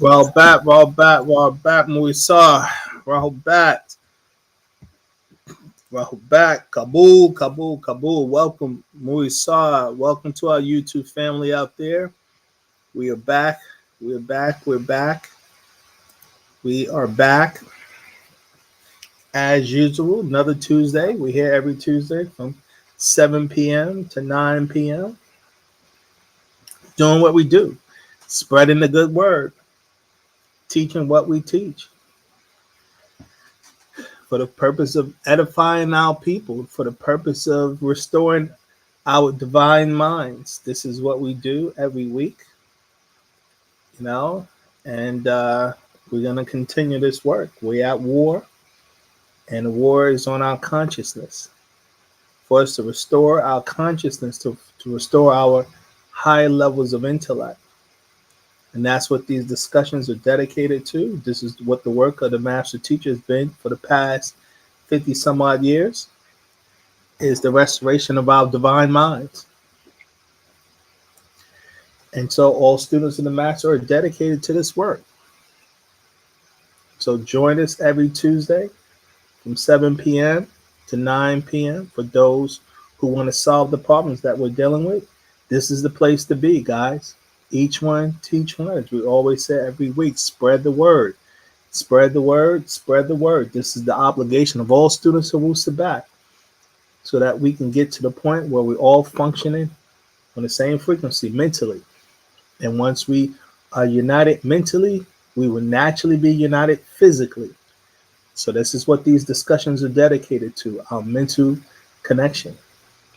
Rahubat, Muisar, Rahubat, Kabul. Welcome, Muisar. Welcome to our YouTube family out there. We are back. We're back. We are back as usual. Another Tuesday. We're here every Tuesday from 7 p.m. to 9 p.m. Doing what we do, spreading the good word, teaching what we teach for the purpose of edifying our people, for the purpose of restoring our divine minds. This is what we do every week, and we're going to continue this work. We're at war, and the war is on our consciousness. For us to restore our consciousness, to restore our high levels of intellect. And that's what these discussions are dedicated to. This is what the work of the master teacher has been for the past 50 some odd years, is the restoration of our divine minds. And so all students of the master are dedicated to this work. So join us every Tuesday from 7 p.m. to 9 p.m. for those who want to solve the problems that we're dealing with. This is the place to be, guys. Each one, teach one. As we always say every week, spread the word. Spread the word, spread the word. This is the obligation of all students of Wu-Sabat, so that we can get to the point where we're all functioning on the same frequency mentally. And once we are united mentally, we will naturally be united physically. So this is what these discussions are dedicated to, our mental connection.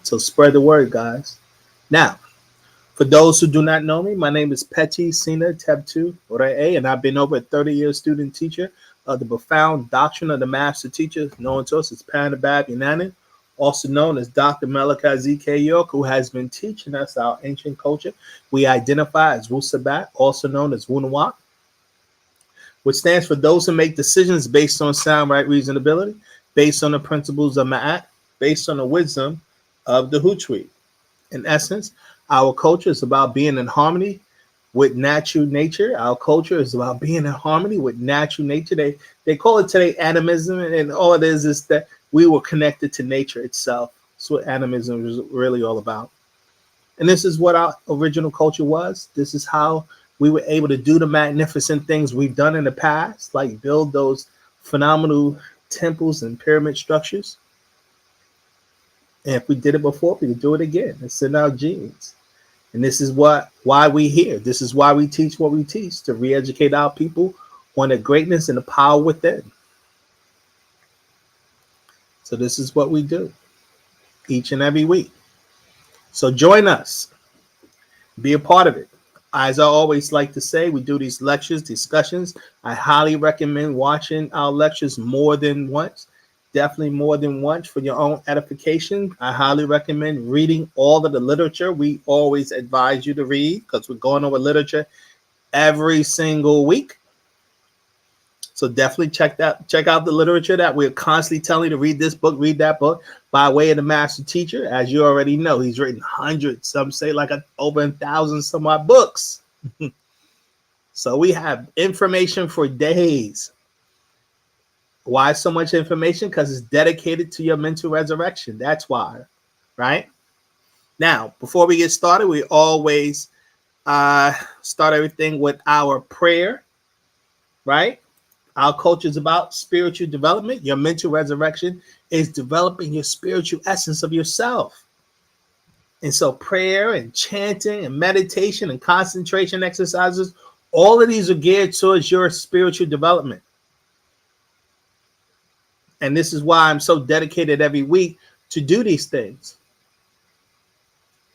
So spread the word, guys. Now, for those who do not know me, my name is Peti Sina Tebtu Re'e, and I've been over a 30-year student teacher of the profound doctrine of the master teacher, known to us as Panabab Yunanin, also known as Dr. Malachi Z.K. York, who has been teaching us our ancient culture. We identify as Wu-Sabat, also known as Wu-Nawak, which stands for those who make decisions based on sound, right, reasonability, based on the principles of Ma'at, based on the wisdom of the Hutri. In essence, our culture is about being in harmony with natural nature. Our culture is about being in harmony with natural nature. They call it today animism, and all it is that we were connected to nature itself. That's what animism is really all about. And this is what our original culture was. This is how we were able to do the magnificent things we've done in the past, like build those phenomenal temples and pyramid structures. And if we did it before, we could do it again. It's in our genes. And this is why we here. This is why we teach what we teach, to re-educate our people on the greatness and the power within. So this is what we do each and every week. So join us. Be a part of it. As I always like to say, we do these lectures, discussions. I highly recommend watching our lectures more than once. Definitely more than once for your own edification. I highly recommend reading all of the literature. We always advise you to read because we're going over literature every single week. So definitely check out the literature that we're constantly telling you to read this book, read that book, by way of the master teacher. As you already know, he's written hundreds, some say like over 1,000 some odd books. So we have information for days. Why so much information? Because it's dedicated to your mental resurrection. That's why, right? Now, before we get started, we always start everything with our prayer, right? Our culture is about spiritual development. Your mental resurrection is developing your spiritual essence of yourself. And so prayer and chanting and meditation and concentration exercises, all of these are geared towards your spiritual development. And this is why I'm so dedicated every week to do these things.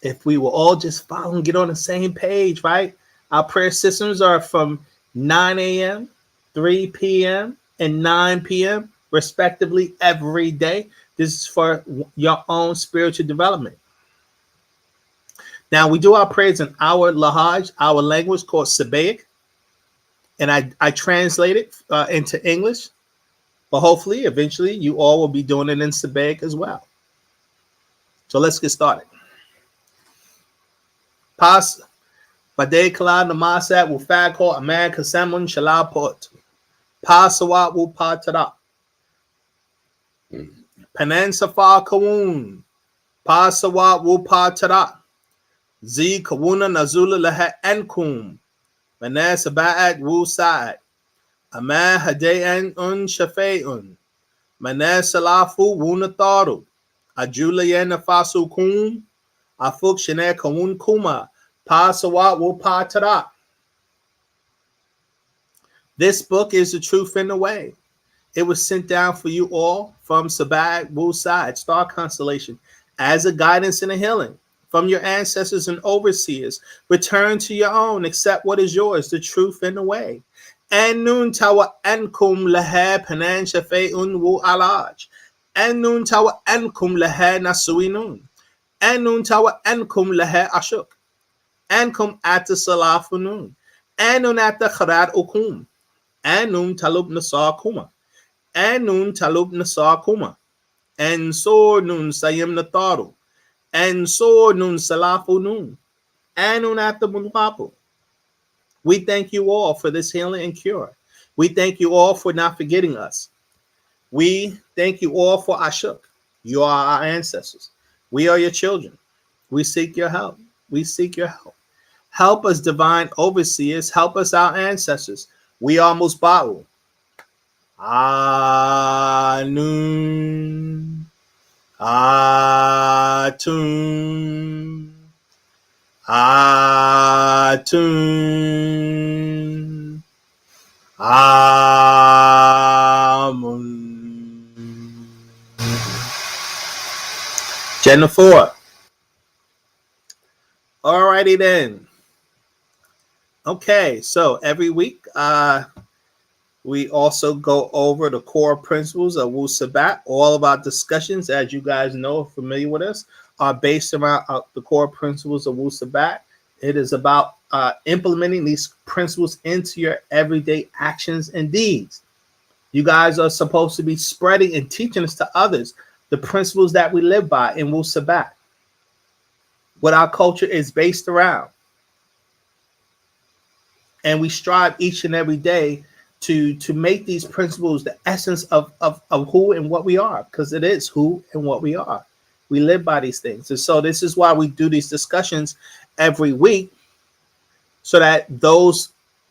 If we will all just follow and get on the same page, right? Our prayer systems are from 9 a.m., 3 p.m., and 9 p.m. respectively every day. This is for your own spiritual development. Now, we do our prayers in our Lahaj, our language called Sabaic, and I translate it into English. But hopefully, eventually, you all will be doing it in Sabaic as well. So let's get started. Pas Bade Kala Namasat will Fagko Aman Kasamun Shalapot. Pasawat will Patara. Panan Safa Kawun. Pasawat will Patara. Z Kawuna Nazula Laha Enkum. Manas Ba'at Wu Sa'at. Ama Hadean un Shafeun. Manes Salafu Wunatharu. Ajulayan Fasu Kum. Afuk Shane Kawun Kuma. Pasawat Wupatara. This book is the truth in the way. It was sent down for you all from Wu-Sabat, Wu-Sabat, star constellation, as a guidance and a healing from your ancestors and overseers. Return to your own, accept what is yours, the truth and the way. And nun tawa ankum laha panan shafe'un wu alaj. And nun tawa ankum laha nasuinun. And nun tawa ankum laha ashuk. Ankum atta salafunun. And nun atta kharat ukum. And nun talub nasar kuma. And nun talub nasar kuma. And so nun sayim nataru. And so nun salafu nun. And nun atta munwapu. We thank you all for this healing and cure. We thank you all for not forgetting us. We thank you all for Ashuk. You are our ancestors. We are your children. We seek your help. We seek your help. Help us, divine overseers. Help us, our ancestors. We are Musba'u. Anun. Atun. Atun. Amun. Jennifer. Alrighty then. Okay, so every week we also go over the core principles of Wu-Sabat. All of our discussions, as you guys know, familiar with us, are based around the core principles of Wu-Sabat. It is about implementing these principles into your everyday actions and deeds. You guys are supposed to be spreading and teaching us to others the principles that we live by in Wu-Sabat. What our culture is based around. And we strive each and every day to make these principles the essence of who and what we are, because it is who and what we are. We live by these things. And so this is why we do these discussions every week, so that those,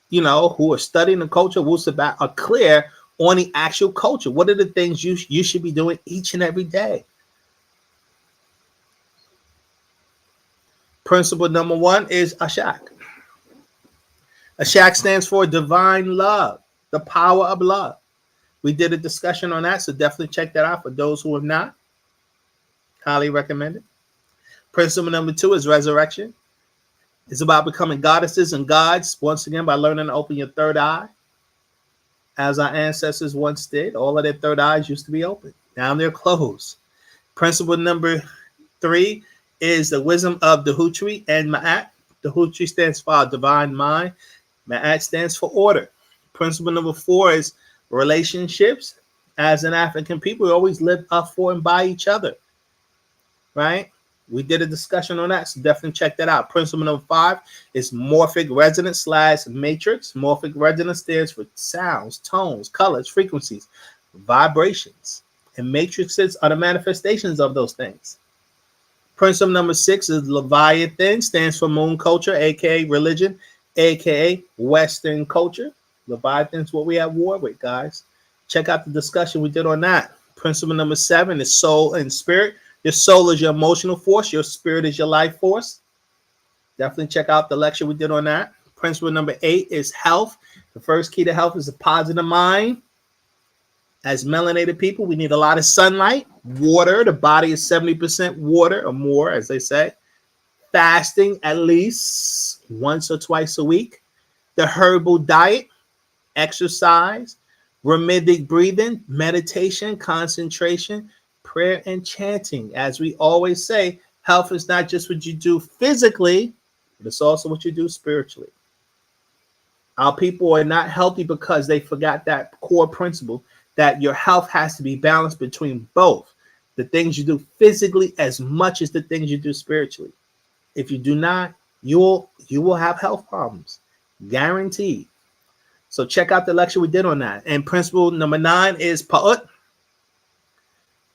who are studying the culture of Wu-Sabat are clear on the actual culture. What are the things you should be doing each and every day? Principle number 1 is Ashak. Ashak stands for divine love, the power of love. We did a discussion on that, so definitely check that out for those who have not. Highly recommended. Principle number 2 is resurrection. It's about becoming goddesses and gods, once again, by learning to open your third eye. As our ancestors once did, all of their third eyes used to be open. Now they're closed. Principle number 3 is the wisdom of the Hutri and Ma'at. The Hutri stands for our divine mind. Ma'at stands for order. Principle number 4 is relationships. As an African people, we always live up for and by each other. Right? We did a discussion on that, so definitely check that out. Principle number 5 is morphic resonance / matrix. Morphic resonance stands for sounds, tones, colors, frequencies, vibrations. And matrices are the manifestations of those things. Principle number 6 is Leviathan, stands for moon culture, aka religion, aka Western culture. Leviathan's what we have war with, guys. Check out the discussion we did on that. Principle number 7 is soul and spirit. Your soul is your emotional force. Your spirit is your life force. Definitely check out the lecture we did on that. Principle number 8 is health. The first key to health is a positive mind. As melanated people, we need a lot of sunlight, water. The body is 70% water or more, as they say. Fasting at least once or twice a week. The herbal diet, exercise, rhythmic breathing, meditation, concentration, prayer, and chanting. As we always say, health is not just what you do physically, but it's also what you do spiritually. Our people are not healthy because they forgot that core principle that your health has to be balanced between both the things you do physically as much as the things you do spiritually. If you do not, you will have health problems, guaranteed. So check out the lecture we did on that. And principle number 9 is Pa'ut,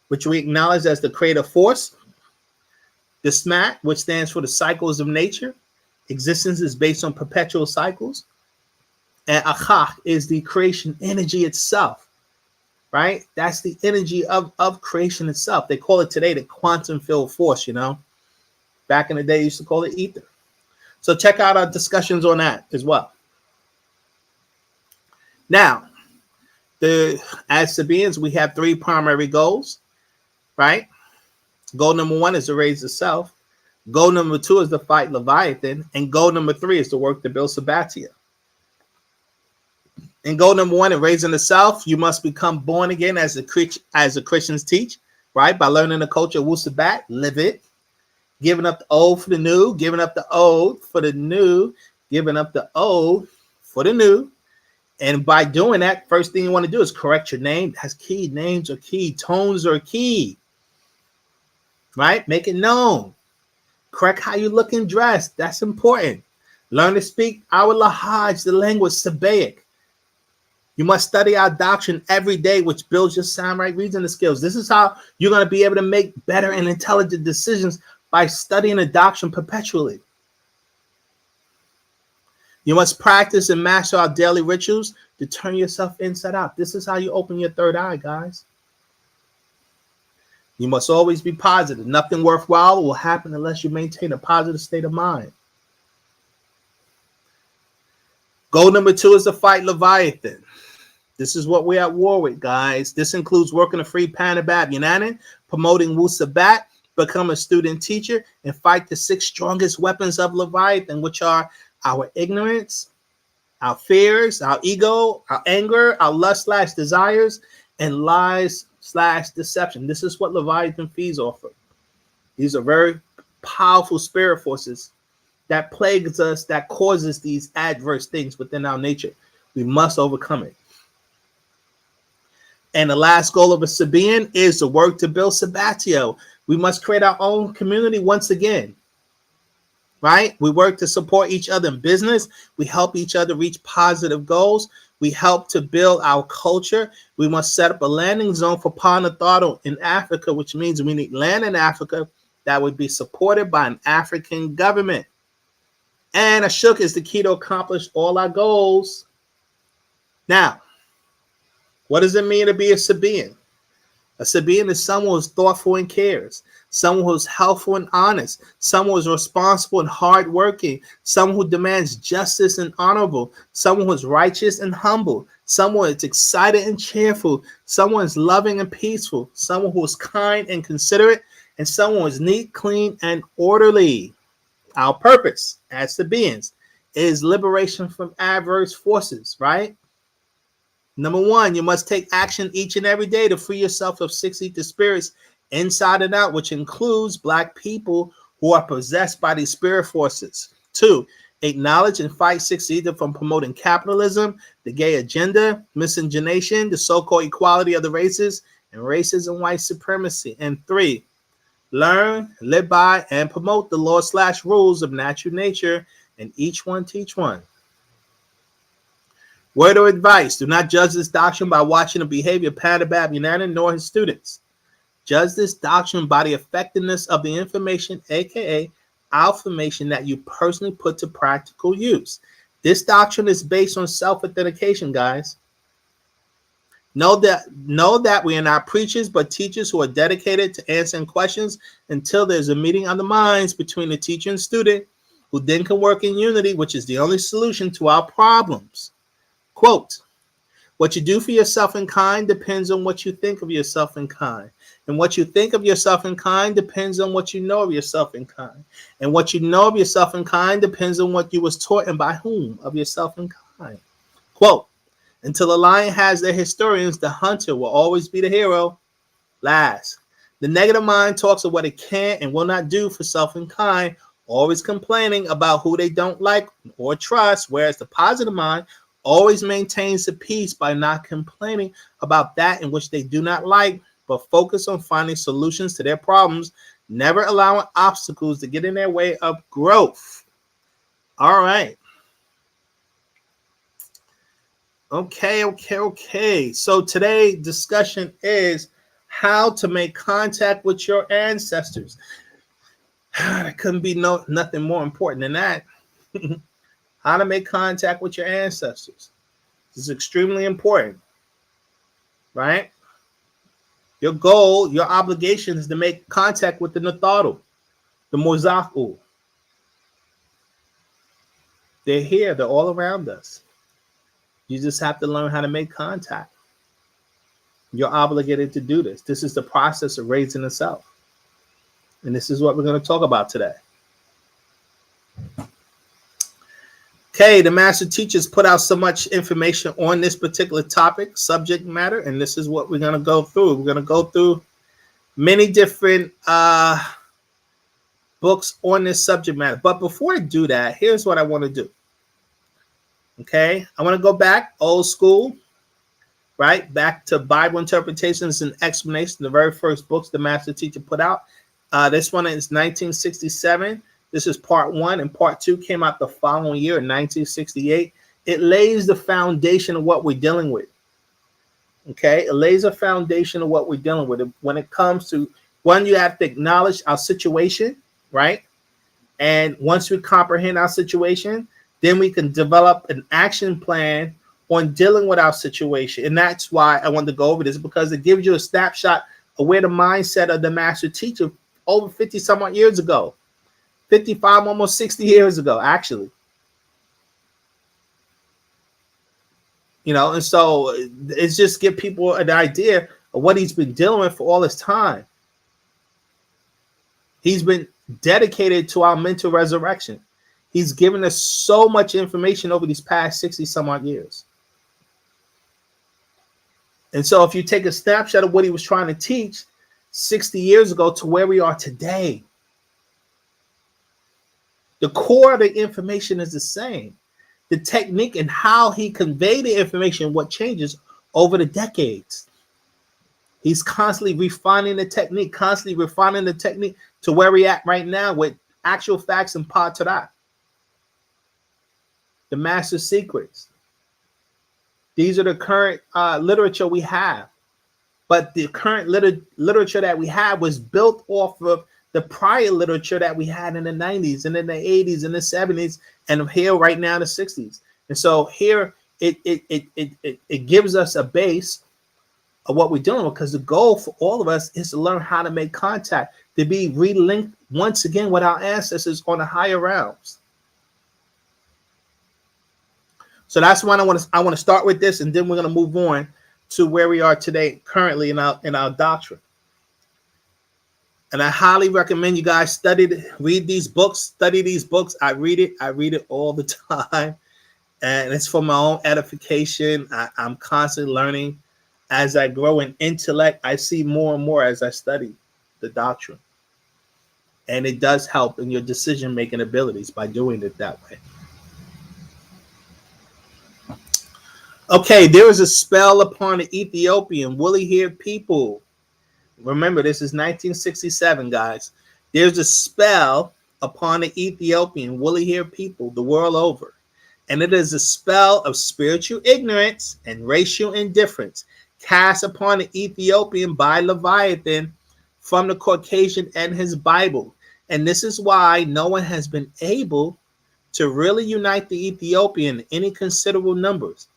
which we acknowledge as the creative force. The Smat, which stands for the cycles of nature. Existence is based on perpetual cycles. And achach is the creation energy itself, right? That's the energy of creation itself. They call it today the quantum field force, you know. Back in the day, they used to call it ether. So check out our discussions on that as well. Now, as Sabians, we have 3 primary goals, right? Goal number 1 is to raise the self. Goal number 2 is to fight Leviathan. And goal number 3 is to work to build Sabbatia. And goal number 1 in raising the self, you must become born again as the Christians teach, right? By learning the culture of Wu-Sabat, live it. Giving up the old for the new, giving up the old for the new, giving up the old for the new. And by doing that, first thing you want to do is correct your name. That's key. Names are key. Tones are key. Right? Make it known. Correct how you look and dress. That's important. Learn to speak our Lahaj, the language, Sabaic. You must study our doctrine every day, which builds your sound right reasoning skills. This is how you're going to be able to make better and intelligent decisions by studying the doctrine perpetually. You must practice and master our daily rituals to turn yourself inside out. This is how you open your third eye, guys. You must always be positive. Nothing worthwhile will happen unless you maintain a positive state of mind. Goal number 2 is to fight Leviathan. This is what we're at war with, guys. This includes working to free Panabab Yunanin, promoting Wu-Sabat, become a student teacher, and fight the 6 strongest weapons of Leviathan, which are our ignorance, our fears, our ego, our anger, our lust/desires, and lies/deception. This is what Leviathan feeds off of. These are very powerful spirit forces that plagues us, that causes these adverse things within our nature. We must overcome it. And the last goal of a Sabian is to work to build Sabbatio. We must create our own community once again, right? We work to support each other in business. We help each other reach positive goals. We help to build our culture. We must set up a landing zone for Panatharu in Africa, which means we need land in Africa that would be supported by an African government. And Ashuk is the key to accomplish all our goals. Now, what does it mean to be a Sabian? A Sabian is someone who's thoughtful and cares, someone who's helpful and honest, someone who's responsible and hardworking, someone who demands justice and honorable, someone who's righteous and humble, someone who's excited and cheerful, someone who's loving and peaceful, someone who is kind and considerate, and someone who is neat, clean, and orderly. Our purpose as Sabians is liberation from adverse forces, right? Number 1, you must take action each and every day to free yourself of 6 ether spirits inside and out, which includes Black people who are possessed by these spirit forces. 2, acknowledge and fight 6 ether from promoting capitalism, the gay agenda, miscegenation, the so-called equality of the races, and racism and white supremacy. And 3, learn, live by, and promote the law/rules of natural nature, and each one teach one. Word of advice: do not judge this doctrine by watching the behavior of Panabab Yunanin nor his students. Judge this doctrine by the effectiveness of the information, aka information that you personally put to practical use. This doctrine is based on self-authentication, guys. Know that we are not preachers, but teachers who are dedicated to answering questions until there's a meeting of the minds between the teacher and student, who then can work in unity, which is the only solution to our problems. Quote, what you do for yourself in kind depends on what you think of yourself in kind. And what you think of yourself in kind depends on what you know of yourself in kind. And what you know of yourself in kind depends on what you was taught and by whom of yourself in kind. Quote, until a lion has their historians, the hunter will always be the hero. Last, the negative mind talks of what it can and will not do for self in kind, always complaining about who they don't like or trust, whereas the positive mind always maintains the peace by not complaining about that in which they do not like, but focus on finding solutions to their problems, never allowing obstacles to get in their way of growth. All right. Okay. So today's discussion is how to make contact with your ancestors. There couldn't be nothing more important than that. How to make contact with your ancestors. This is extremely important, right? Your goal, your obligation is to make contact with the Natharu, the Mozaku. They're here. They're all around us. You just have to learn how to make contact. You're obligated to do this. This is the process of raising the self. And this is what we're going to talk about today. Okay, the master teachers put out so much information on this particular topic, subject matter, and this is what we're going to go through. We're going to go through many different books on this subject matter. But before I do that, here's what I want to do. Okay, I want to go back old school, right? Back to Bible interpretations and explanation, the very first books the master teacher put out. This one is 1967. This is part 1, and part 2 came out the following year in 1968. It lays the foundation of what we're dealing with. Okay, it lays a foundation of what we're dealing with. When it comes to, one, you have to acknowledge our situation, right? And once we comprehend our situation, then we can develop an action plan on dealing with our situation. And that's why I wanted to go over this, because it gives you a snapshot of where the mindset of the master teacher over 50 some odd years ago, 55, almost 60 years ago, actually. You know, and so it's just give people an idea of what he's been dealing with for all this time. He's been dedicated to our mental resurrection. He's given us so much information over these past 60 some odd years. And so if you take a snapshot of what he was trying to teach 60 years ago to where we are today, the core of the information is the same. The technique and how he conveyed the information, what changes over the decades. He's constantly refining the technique, to where we're at right now with actual facts and Patarat. The master secrets. These are the current literature we have. But the current literature that we have was built off of the prior literature that we had in the 90s and in the 80s and the 70s and here right now in the 60s. And so here it gives us a base of what we're doing, because the goal for all of us is to learn how to make contact, to be relinked once again with our ancestors on the higher realms. So that's why I want to start with this, and then we're going to move on to where we are today, currently in our doctrine. And I highly recommend you guys read these books, study these books. I read it all the time. And it's for my own edification. I'm constantly learning. As I grow in intellect, I see more and more as I study the doctrine. And it does help in your decision-making abilities by doing it that way. Okay, there is a spell upon the Ethiopian woolly-haired people. Remember, this is 1967, guys. There's a spell upon the Ethiopian woolly-haired people the world over. And it is a spell of spiritual ignorance and racial indifference cast upon the Ethiopian by Leviathan from the Caucasian and his Bible. And this is why no one has been able to really unite the Ethiopian in any considerable numbers.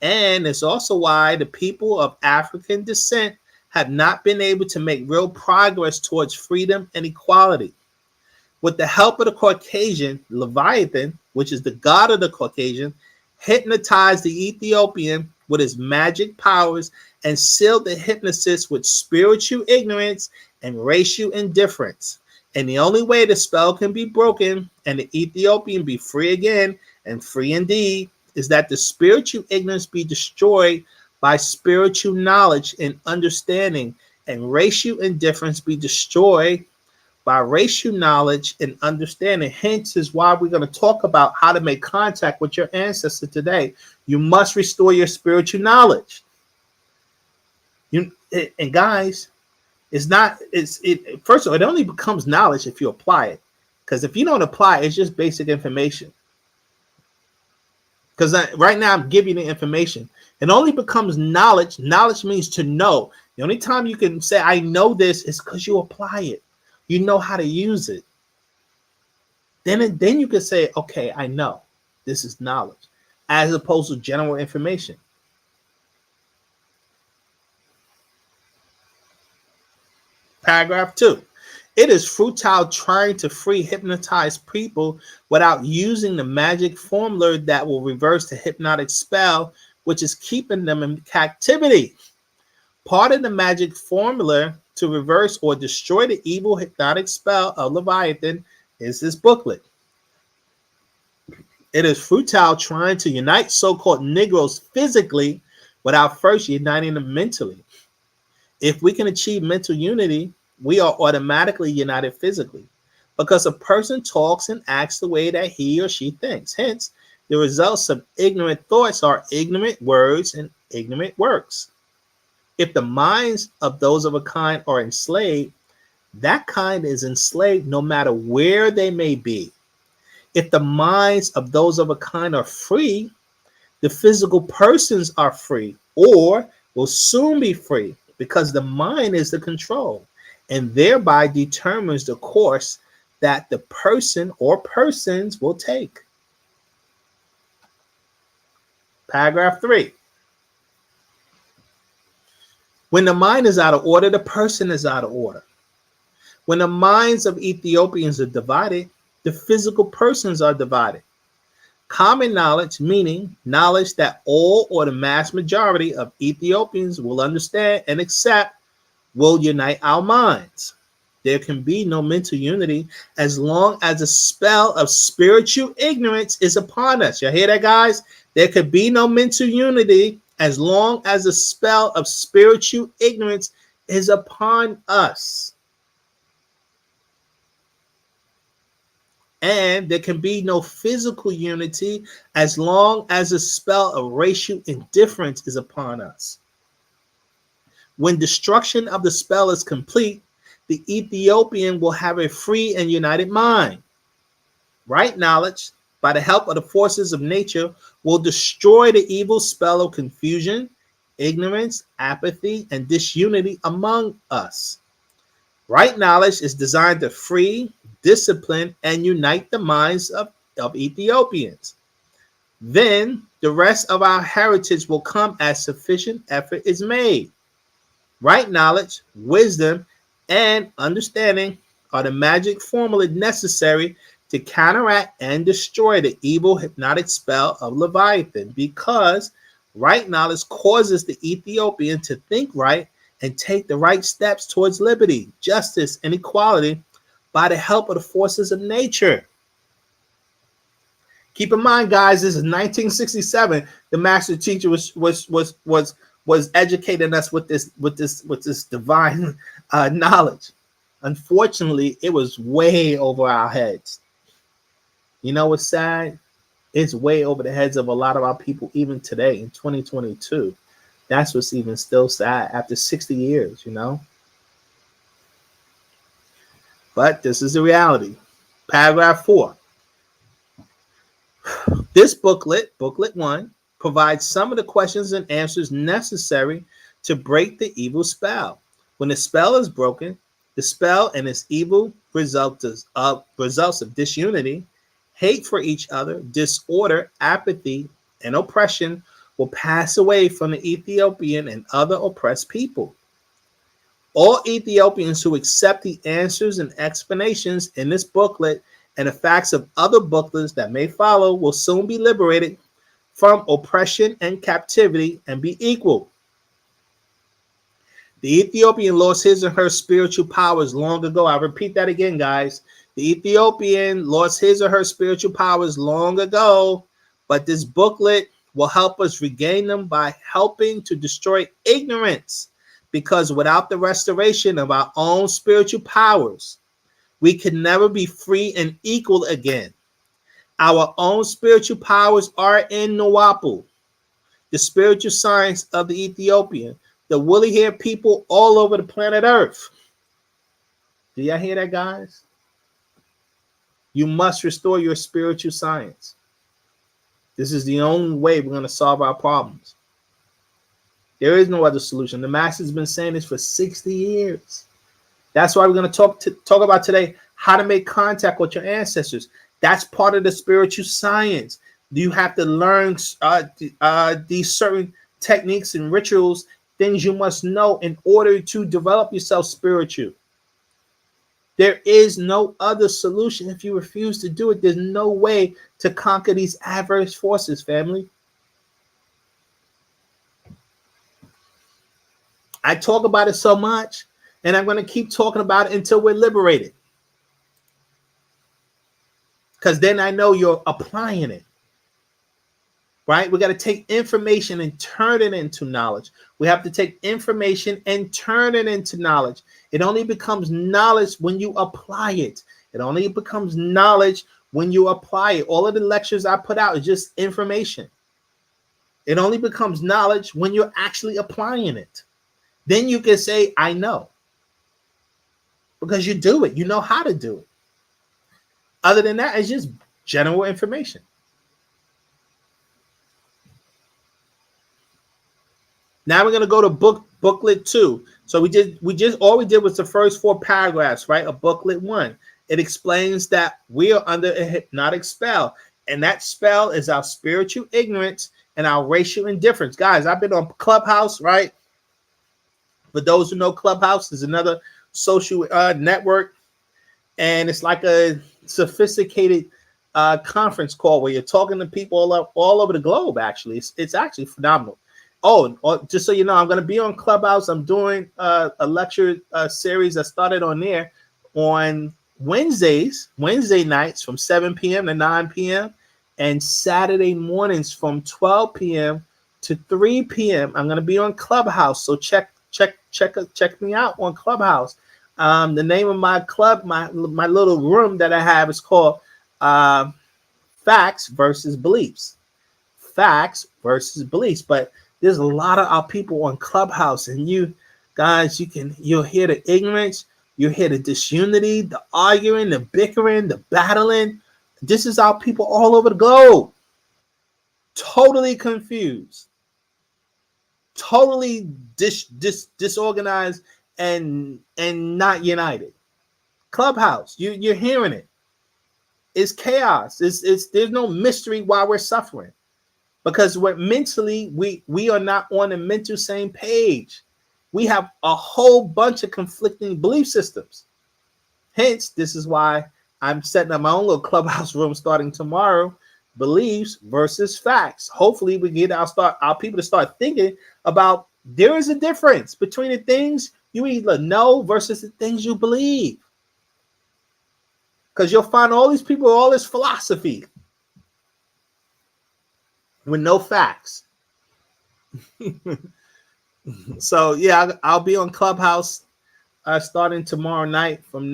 And it's also why the people of African descent have not been able to make real progress towards freedom and equality. With the help of the Caucasian, Leviathan, which is the god of the Caucasian, hypnotized the Ethiopian with his magic powers and sealed the hypnosis with spiritual ignorance and racial indifference. And the only way the spell can be broken and the Ethiopian be free again, and free indeed, is that the spiritual ignorance be destroyed by spiritual knowledge and understanding, and racial indifference be destroyed by racial knowledge and understanding. Hence is why we're going to talk about how to make contact with your ancestor today. You must restore your spiritual knowledge. And guys, first of all, it only becomes knowledge if you apply it. Because if you don't apply it, it's just basic information. Because right now I'm giving you the information. It only becomes knowledge. Knowledge means to know. The only time you can say, I know this, is because you apply it. You know how to use it. Then you can say, okay, I know. This is knowledge. As opposed to general information. Paragraph 2. It is futile trying to free hypnotized people without using the magic formula that will reverse the hypnotic spell, which is keeping them in captivity. Part of the magic formula to reverse or destroy the evil hypnotic spell of Leviathan is this booklet. It is futile trying to unite so-called Negroes physically without first uniting them mentally. If we can achieve mental unity, we are automatically united physically because a person talks and acts the way that he or she thinks. Hence, the results of ignorant thoughts are ignorant words and ignorant works. If the minds of those of a kind are enslaved, that kind is enslaved no matter where they may be. If the minds of those of a kind are free, the physical persons are free or will soon be free because the mind is the control and thereby determines the course that the person or persons will take. Paragraph 3. When the mind is out of order, the person is out of order. When the minds of Ethiopians are divided, the physical persons are divided. Common knowledge, meaning knowledge that all or the mass majority of Ethiopians will understand and accept, will unite our minds. There can be no mental unity as long as a spell of spiritual ignorance is upon us. You hear that, guys? There could be no mental unity as long as a spell of spiritual ignorance is upon us. And there can be no physical unity as long as a spell of racial indifference is upon us. When destruction of the spell is complete, the Ethiopian will have a free and united mind. Right knowledge, by the help of the forces of nature, will destroy the evil spell of confusion, ignorance, apathy, and disunity among us. Right knowledge is designed to free, discipline, and unite the minds of Ethiopians. Then the rest of our heritage will come as sufficient effort is made. Right knowledge, wisdom, and understanding are the magic formula necessary to counteract and destroy the evil hypnotic spell of Leviathan, because right knowledge causes the Ethiopian to think right and take the right steps towards liberty, justice, and equality by the help of the forces of nature. Keep in mind, guys, this is 1967. The master teacher was educating us with this divine knowledge. Unfortunately, it was way over our heads. You know what's sad? It's way over the heads of a lot of our people, even today in 2022. That's what's even still sad after 60 years, you know? But this is the reality. Paragraph 4. This booklet, booklet 1, provides some of the questions and answers necessary to break the evil spell. When the spell is broken, the spell and its evil results of disunity, hate for each other, disorder, apathy, and oppression will pass away from the Ethiopian and other oppressed people. All Ethiopians who accept the answers and explanations in this booklet and the facts of other booklets that may follow will soon be liberated from oppression and captivity and be equal. The Ethiopian lost his and her spiritual powers long ago. I repeat that again, guys. The Ethiopian lost his or her spiritual powers long ago, but this booklet will help us regain them by helping to destroy ignorance, because without the restoration of our own spiritual powers, we can never be free and equal again. Our own spiritual powers are in NoopooH, the spiritual science of the Ethiopian, the woolly haired people all over the planet Earth. Do y'all hear that, guys? You must restore your spiritual science. This is the only way we're going to solve our problems. There is no other solution. The master's been saying this for 60 years. That's why we're going to talk about today how to make contact with your ancestors. That's part of the spiritual science. You have to learn these certain techniques and rituals, things you must know in order to develop yourself spiritual. There is no other solution. If you refuse to do it, there's no way to conquer these adverse forces, family. I talk about it so much, and I'm going to keep talking about it until we're liberated. Because then I know you're applying it. Right? We got to take information and turn it into knowledge. We have to take information and turn it into knowledge. It only becomes knowledge when you apply it. It only becomes knowledge when you apply it. All of the lectures I put out is just information. It only becomes knowledge when you're actually applying it. Then you can say, I know. Because you do it. You know how to do it. Other than that, it's just general information. Now we're going to go to booklet 2. So we did was the first 4 paragraphs, right? Of booklet 1. It explains that we are under a hypnotic spell, and that spell is our spiritual ignorance and our racial indifference. Guys, I've been on Clubhouse, right? For those who know, Clubhouse is another social network, and it's like a sophisticated conference call where you're talking to people all over the globe. Actually, it's actually phenomenal. Oh, just so you know, I'm going to be on Clubhouse. I'm doing a lecture series that started on there on Wednesday nights from 7 p.m. to 9 p.m. and Saturday mornings from 12 p.m. to 3 p.m. I'm going to be on Clubhouse, so check me out on Clubhouse. The name of my club, my little room that I have is called Facts versus Beliefs. Facts versus Beliefs, but there's a lot of our people on Clubhouse, and you guys, you'll hear the ignorance, you'll hear the disunity, the arguing, the bickering, the battling. This is our people all over the globe, totally confused, totally disorganized, and not united. Clubhouse, you're hearing it. It's chaos. There's no mystery why we're suffering. Because we're mentally, we are not on the mental same page. We have a whole bunch of conflicting belief systems. Hence, this is why I'm setting up my own little Clubhouse room starting tomorrow. Beliefs versus facts. Hopefully, we get our people to start thinking about there is a difference between the things you either know versus the things you believe. Because you'll find all these people, all this philosophy, with no facts. So yeah, I'll be on Clubhouse starting tomorrow night from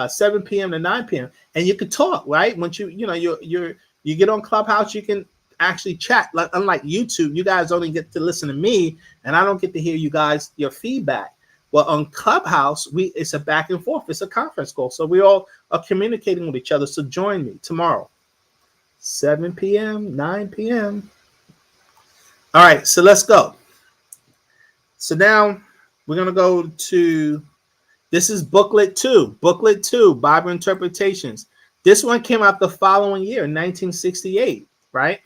7 p.m. to 9 p.m. And you can talk, right? Once you get on Clubhouse, you can actually chat. Unlike YouTube, you guys only get to listen to me, and I don't get to hear you guys, your feedback. Well, on Clubhouse, it's a back and forth. It's a conference call. So we all are communicating with each other. So join me tomorrow. 7 p.m., 9 p.m. All right, so let's go. So now we're going to go to, this is booklet 2, Bible Interpretations. This one came out the following year, 1968, right?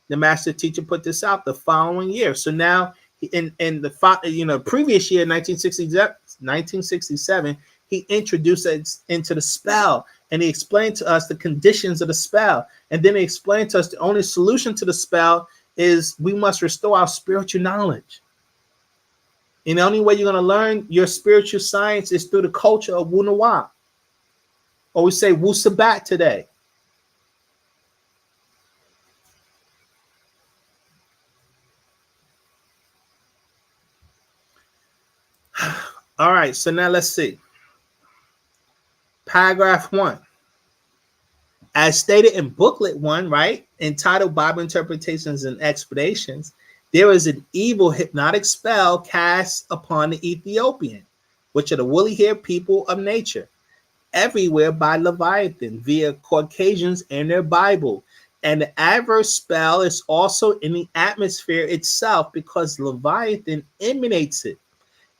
The master teacher put this out the following year. So now in the previous year, 1967, he introduced it into the spell. And he explained to us the conditions of the spell. And then he explained to us the only solution to the spell is we must restore our spiritual knowledge. And the only way you're going to learn your spiritual science is through the culture of Wu-Sabat. Or we say Wu-Sabat today. All right, so now let's see. Paragraph 1. As stated in booklet 1, right, entitled Bible Interpretations and Explanations, there is an evil hypnotic spell cast upon the Ethiopian, which are the woolly-haired people of nature, everywhere by Leviathan via Caucasians and their Bible. And the adverse spell is also in the atmosphere itself because Leviathan emanates it.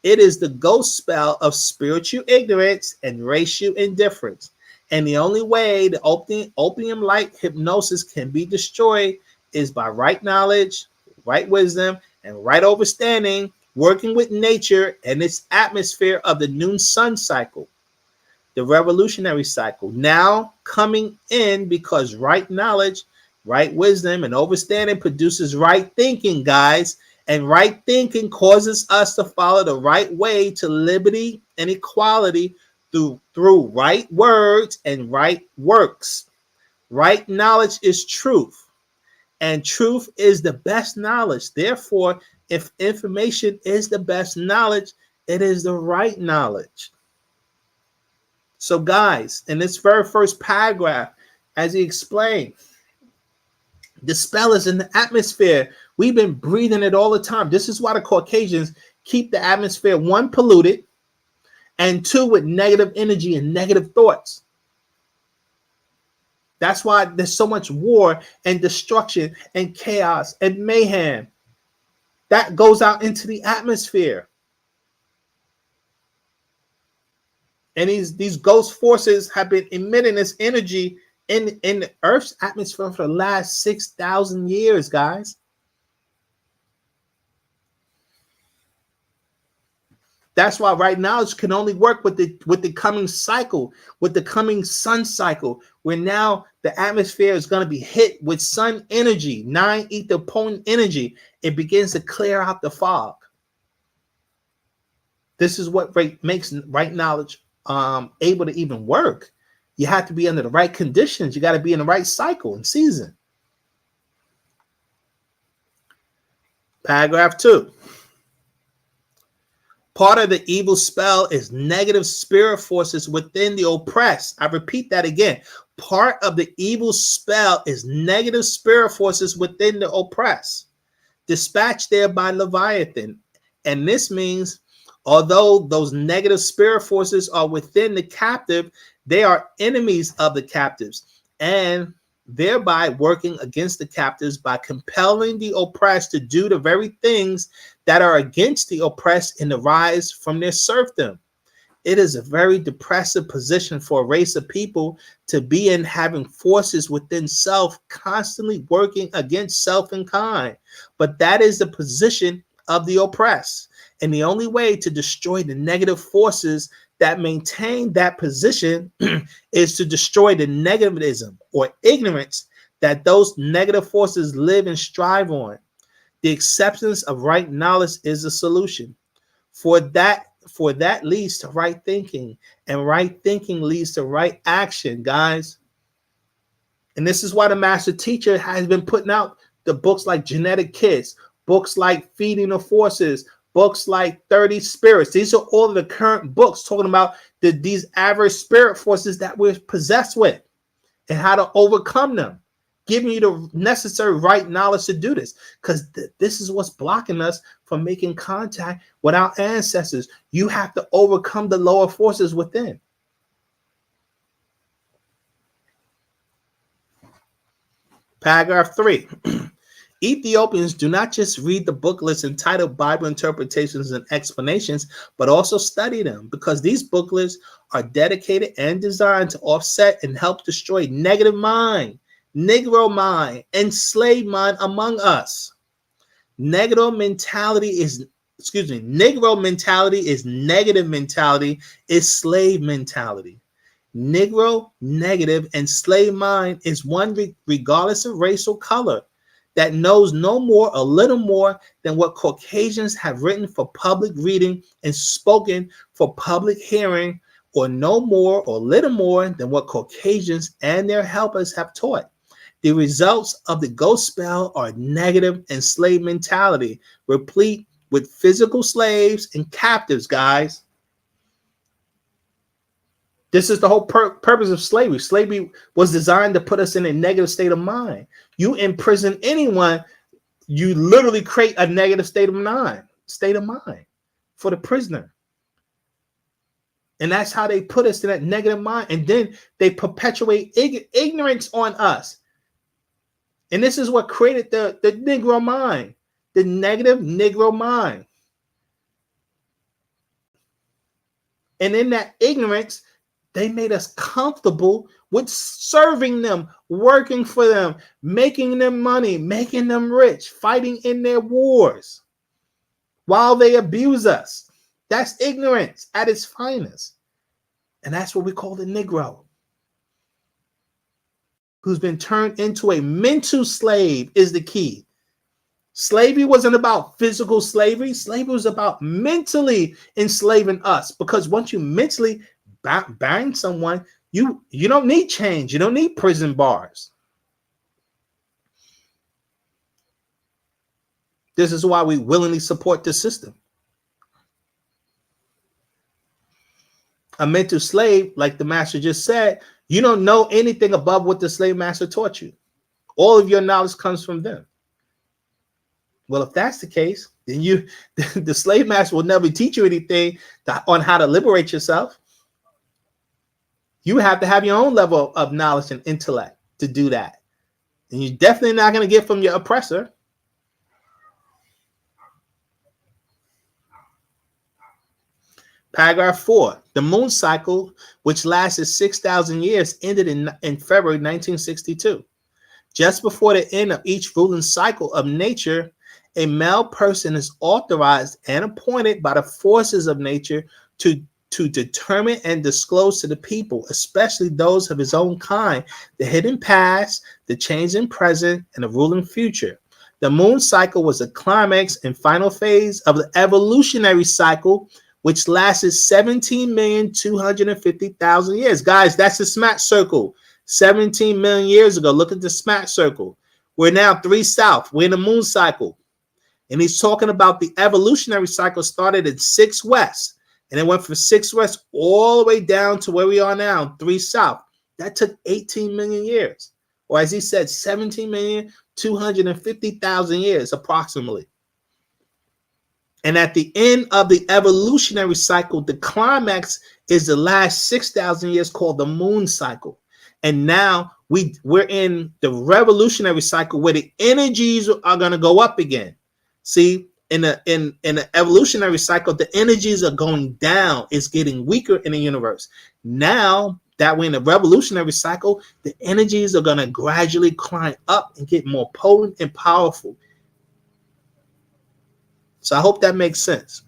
It is the ghost spell of spiritual ignorance and racial indifference. And the only way the opium-like hypnosis can be destroyed is by right knowledge, right wisdom, and right understanding, working with nature and its atmosphere of the noon sun cycle. the revolutionary cycle, now coming in because right knowledge, right wisdom, and understanding produces right thinking, guys. And right thinking causes us to follow the right way to liberty and equality through right words and right works. Right knowledge is truth, and truth is the best knowledge. Therefore, if information is the best knowledge, it is the right knowledge. So, guys, in this very first paragraph, as he explained, the spell is in the atmosphere. We've been breathing it all the time. This is why the Caucasians keep the atmosphere, one, polluted, and two, with negative energy and negative thoughts. That's why there's so much war and destruction and chaos and mayhem that goes out into the atmosphere. And these ghost forces have been emitting this energy in the Earth's atmosphere for the last 6,000 years, guys. That's why right now it can only work with the coming cycle, with the coming sun cycle, where now the atmosphere is going to be hit with sun energy, 9 ether potent energy. It begins to clear out the fog. This is what makes right knowledge able to even work. You have to be under the right conditions. You got to be in the right cycle and season. Paragraph 2. Part of the evil spell is negative spirit forces within the oppressed. I repeat that again. Part of the evil spell is negative spirit forces within the oppressed, dispatched there by Leviathan. And this means, although those negative spirit forces are within the captive, they are enemies of the captives, and thereby working against the captives by compelling the oppressed to do the very things that are against the oppressed in the rise from their serfdom. It is a very depressive position for a race of people to be in, having forces within self constantly working against self and kind. But that is the position of the oppressed. And the only way to destroy the negative forces that maintain that position is to destroy the negativism or ignorance that those negative forces live and strive on. The acceptance of right knowledge is a solution. For that leads to right thinking, and right thinking leads to right action, guys. And this is why the master teacher has been putting out the books like Genetic Kids, books like Feeding the Forces, books like 30 Spirits. These are all of the current books talking about these average spirit forces that we're possessed with and how to overcome them, giving you the necessary right knowledge to do this, because this is what's blocking us from making contact with our ancestors. You have to overcome the lower forces within. Paragraph 3. Ethiopians do not just read the booklets entitled Bible Interpretations and Explanations, but also study them, because these booklets are dedicated and designed to offset and help destroy negative mind, Negro mind, and slave mind among us. Negro mentality is negative mentality, is slave mentality. Negro, negative, and slave mind is one regardless of race or color, that knows no more, a little more than what Caucasians have written for public reading and spoken for public hearing, or no more or little more than what Caucasians and their helpers have taught. The results of the ghost spell are negative and slave mentality, replete with physical slaves and captives, guys. This is the whole purpose of slavery. Slavery was designed to put us in a negative state of mind. You imprison anyone, you literally create a negative state of mind for the prisoner. And that's how they put us in that negative mind. And then they perpetuate ignorance on us. And this is what created the Negro mind, the negative Negro mind. And in that ignorance, they made us comfortable with serving them, working for them, making them money, making them rich, fighting in their wars while they abuse us. That's ignorance at its finest. And that's what we call the Negro, who's been turned into a mental slave is the key. Slavery wasn't about physical slavery. Slavery was about mentally enslaving us, because once you mentally bind someone, you don't need chains. You don't need prison bars. This is why we willingly support the system. A mental slave, like the master just said, you don't know anything above what the slave master taught you. All of your knowledge comes from them. Well, if that's the case, then the slave master will never teach you anything on how to liberate yourself. You have to have your own level of knowledge and intellect to do that. And you're definitely not going to get from your oppressor. Paragraph 4, the moon cycle, which lasted 6,000 years, ended in February 1962. Just before the end of each ruling cycle of nature, a male person is authorized and appointed by the forces of nature to determine and disclose to the people, especially those of his own kind, the hidden past, the changing present, and the ruling future. The moon cycle was the climax and final phase of the evolutionary cycle, which lasted 17,250,000 years. Guys, that's the smack circle. 17 million years ago. Look at the smack circle. We're now 3 south. We're in the moon cycle. And he's talking about the evolutionary cycle started in 6 west. And it went from 6 west all the way down to where we are now, 3 south. That took 18 million years. Or as he said, 17,250,000 years approximately. And at the end of the evolutionary cycle, the climax is the last 6,000 years called the moon cycle. And now we're in the revolutionary cycle where the energies are going to go up again. See, in the evolutionary cycle, the energies are going down. It's getting weaker in the universe. Now that we're in the revolutionary cycle, the energies are going to gradually climb up and get more potent and powerful. So I hope that makes sense.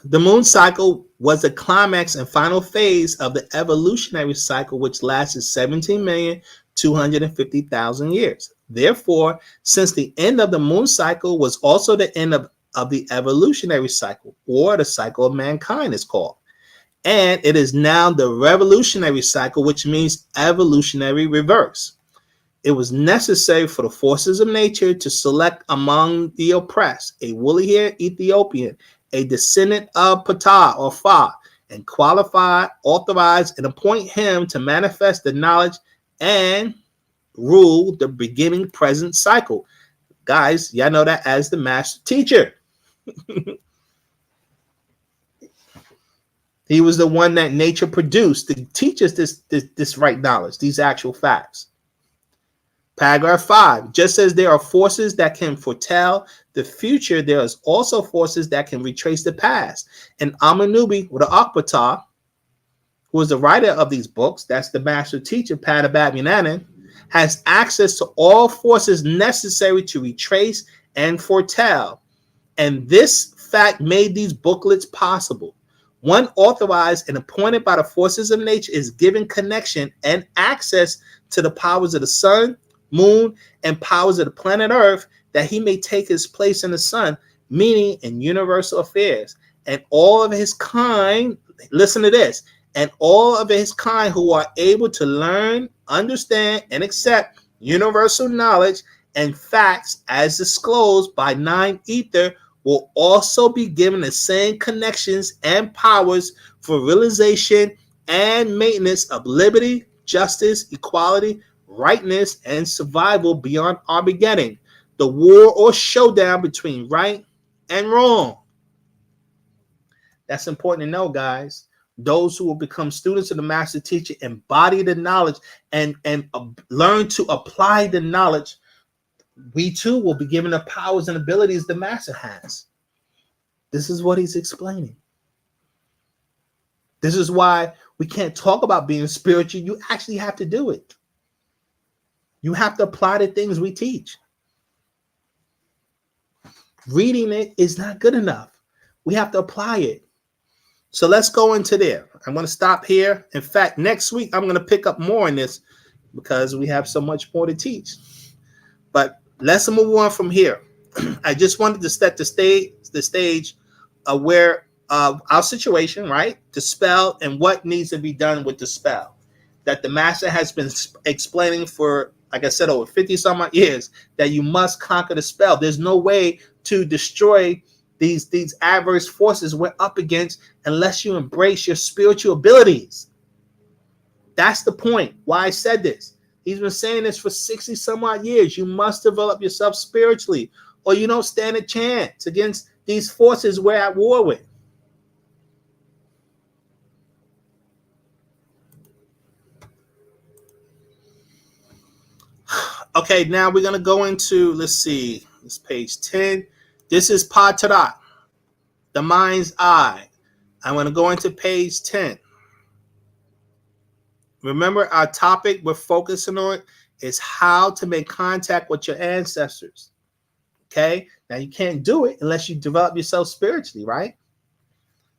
The moon cycle was the climax and final phase of the evolutionary cycle, which lasted 17,250,000 years. Therefore, since the end of the moon cycle was also the end of the evolutionary cycle, or the cycle of mankind is called. And it is now the revolutionary cycle, which means evolutionary reverse. It was necessary for the forces of nature to select among the oppressed a woolly-haired Ethiopian, a descendant of Ptah or Fa, and qualify, authorize, and appoint him to manifest the knowledge and rule the beginning present cycle. Guys, y'all know that as the master teacher. He was the one that nature produced to teach us this right knowledge, these actual facts. Paragraph 5, just as there are forces that can foretell the future, there is also forces that can retrace the past. And Amanubi, or the Akbata, who was the writer of these books, that's the master teacher, Padabab Yunanan, has access to all forces necessary to retrace and foretell. And this fact made these booklets possible. One authorized and appointed by the forces of nature is given connection and access to the powers of the sun, moon, and powers of the planet Earth, that he may take his place in the sun, meaning in universal affairs. And all of his kind, listen to this, and all of his kind who are able to learn, understand, and accept universal knowledge and facts as disclosed by 9 ether will also be given the same connections and powers for realization and maintenance of liberty, justice, equality, rightness, and survival beyond our beginning, the war or showdown between right and wrong. That's important to know, guys. Those who will become students of the master teacher embody the knowledge and learn to apply the knowledge. We too will be given the powers and abilities the master has. This is what he's explaining. This is why we can't talk about being spiritual. You actually have to do it. You have to apply the things we teach. Reading it is not good enough. We have to apply it. So let's go into there. I'm going to stop here. In fact, next week, I'm going to pick up more in this because we have so much more to teach. But let's move on from here. I just wanted to set the stage of where our situation, right? The spell and what needs to be done with the spell that the master has been explaining for, like I said, over 50 some odd years, that you must conquer the spell. There's no way to destroy these adverse forces we're up against unless you embrace your spiritual abilities. That's the point why I said this. He's been saying this for 60 some odd years. You must develop yourself spiritually, or you don't stand a chance against these forces we're at war with. Okay, now we're going to go into, let's see, this page 10. This is Patarat, the mind's eye. I'm going to go into page 10. Remember, our topic we're focusing on is how to make contact with your ancestors. Okay, now you can't do it unless you develop yourself spiritually, right?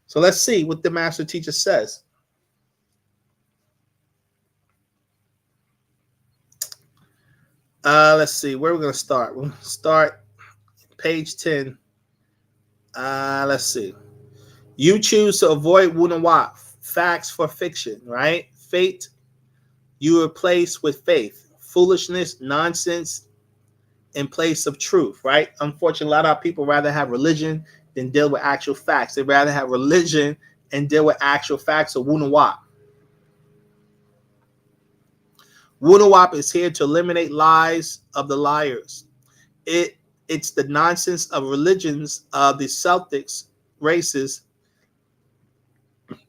So let's see what the master teacher says. Let's see where we're going to start. We'll start page 10. Let's see. You choose to avoid Wu-Sabat, facts for fiction, right? Fate, you replace with faith. Foolishness, nonsense, in place of truth, right? Unfortunately, a lot of people rather have religion than deal with actual facts. They'd rather have religion and deal with actual facts of Wu-Sabat. Wu-Sabat is here to eliminate lies of the liars. It's the nonsense of religions of the Celtics races.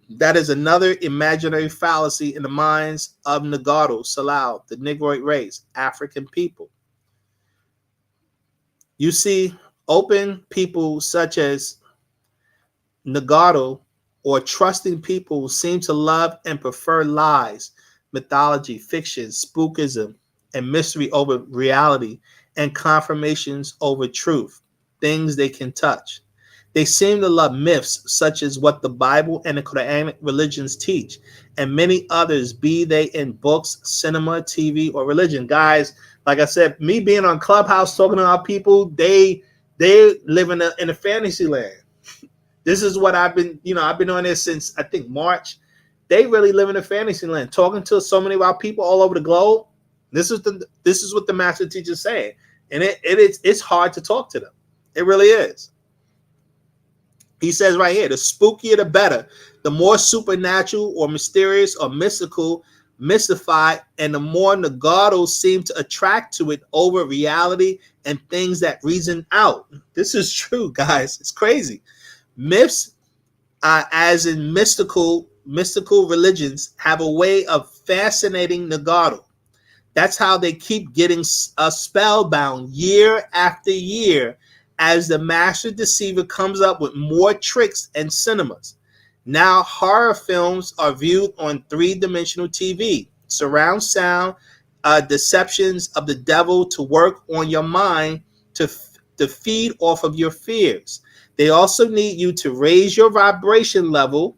That is another imaginary fallacy in the minds of Nagato, Salau, the Negroid race, African people. You see, open people such as Nagato or trusting people seem to love and prefer lies, mythology, fiction, spookism, and mystery over reality, and confirmations over truth, things they can touch. They seem to love myths such as what the Bible and the Quranic religions teach, and many others, be they in books, cinema, TV, or religion. Guys, like I said, me being on Clubhouse talking to our people, they live in a fantasy land. This is what I've been on this since I think March. They really live in a fantasy land, talking to so many of our people all over the globe. This is what the master teacher is saying, and it's hard to talk to them. It really is. He says right here, the spookier the better, the more supernatural or mysterious or mystified, and the more Nagato seem to attract to it over reality and things that reason out. This is true, guys. It's crazy. Myths, as in mystical religions, have a way of fascinating Nagato. That's how they keep getting spellbound year after year as the master deceiver comes up with more tricks and cinemas. Now horror films are viewed on three-dimensional TV, surround sound, deceptions of the devil to work on your mind to feed off of your fears. They also need you to raise your vibration level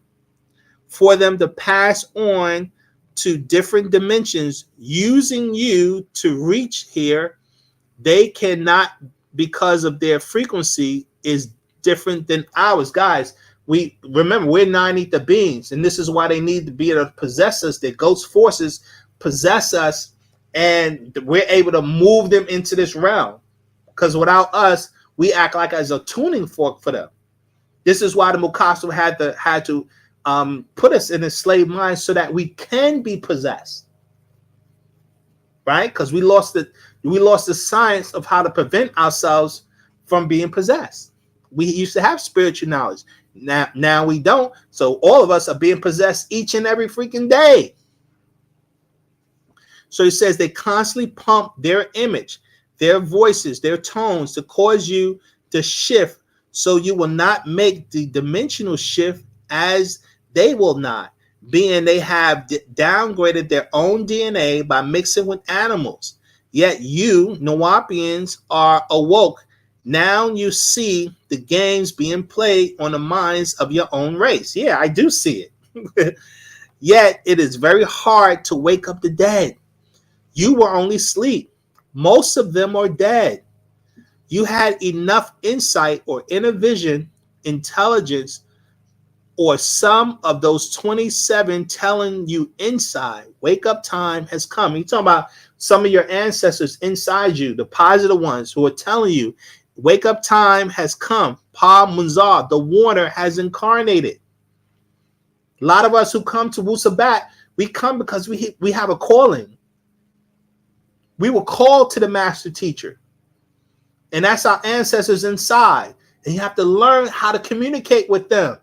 for them to pass on to different dimensions using you to reach here. They cannot, because of their frequency is different than ours. Guys, we remember we're nine ether beings, and this is why they need to be able to possess us. Their ghost forces possess us, and we're able to move them into this realm, because without us, we act like as a tuning fork for them. This is why the Mukasu had to put us in a slave mind so that we can be possessed, right? Because we lost the science of how to prevent ourselves from being possessed. We used to have spiritual knowledge. Now we don't. So all of us are being possessed each and every freaking day. So he says they constantly pump their image, their voices, their tones to cause you to shift, so you will not make the dimensional shift as they will not, being they have downgraded their own DNA by mixing with animals. Yet you, Nuwapians, are awoke Now you see the games being played on the minds of your own race. Yeah, I do see it. Yet it is very hard to wake up the dead. You were only asleep. Most of them are dead. You had enough insight or inner vision, intelligence, or some of those 27 telling you inside, wake up time has come. You're talking about some of your ancestors inside you, the positive ones who are telling you, wake up time has come. Pa Munzar, the warner, has incarnated. A lot of us who come to Wu-Sabat, we come because we have a calling. We were called to the master teacher. And that's our ancestors inside. And you have to learn how to communicate with them.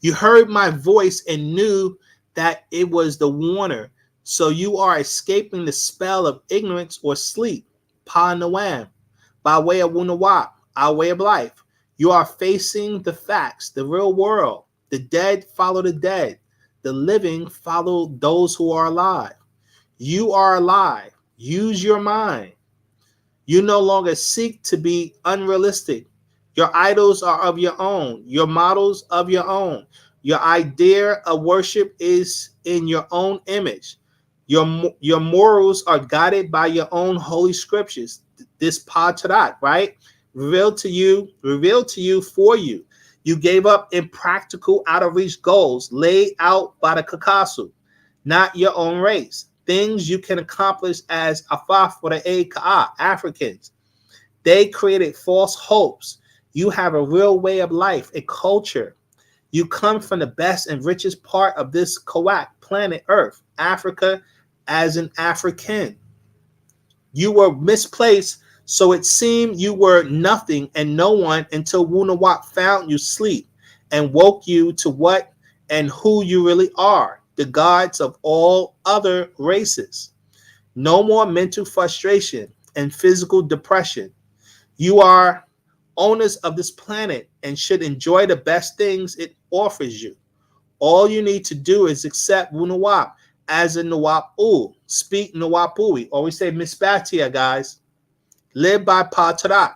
You heard my voice and knew that it was the warner. So you are escaping the spell of ignorance or sleep. Pa Nawam, by way of Wunawap, our way of life. You are facing the facts, the real world. The dead follow the dead. The living follow those who are alive. You are alive. Use your mind. You no longer seek to be unrealistic. Your idols are of your own. Your models of your own. Your idea of worship is in your own image. Your morals are guided by your own holy scriptures. This Patarak, right? Revealed to you for you. You gave up impractical, out of reach goals laid out by the Kakasu, not your own race. Things you can accomplish as Afaf for the A Ka'a, Africans. They created false hopes. You have a real way of life, a culture. You come from the best and richest part of this Kawak planet Earth, Africa, as an African. You were misplaced, so it seemed you were nothing and no one until Wunawap found you asleep and woke you to what and who you really are, the gods of all other races. No more mental frustration and physical depression. You are owners of this planet and should enjoy the best things it offers you. All you need to do is accept Wunawap as a Nawap-U. Speak Nawap-Ui. Always say Mispatia, guys. Live by Patarak.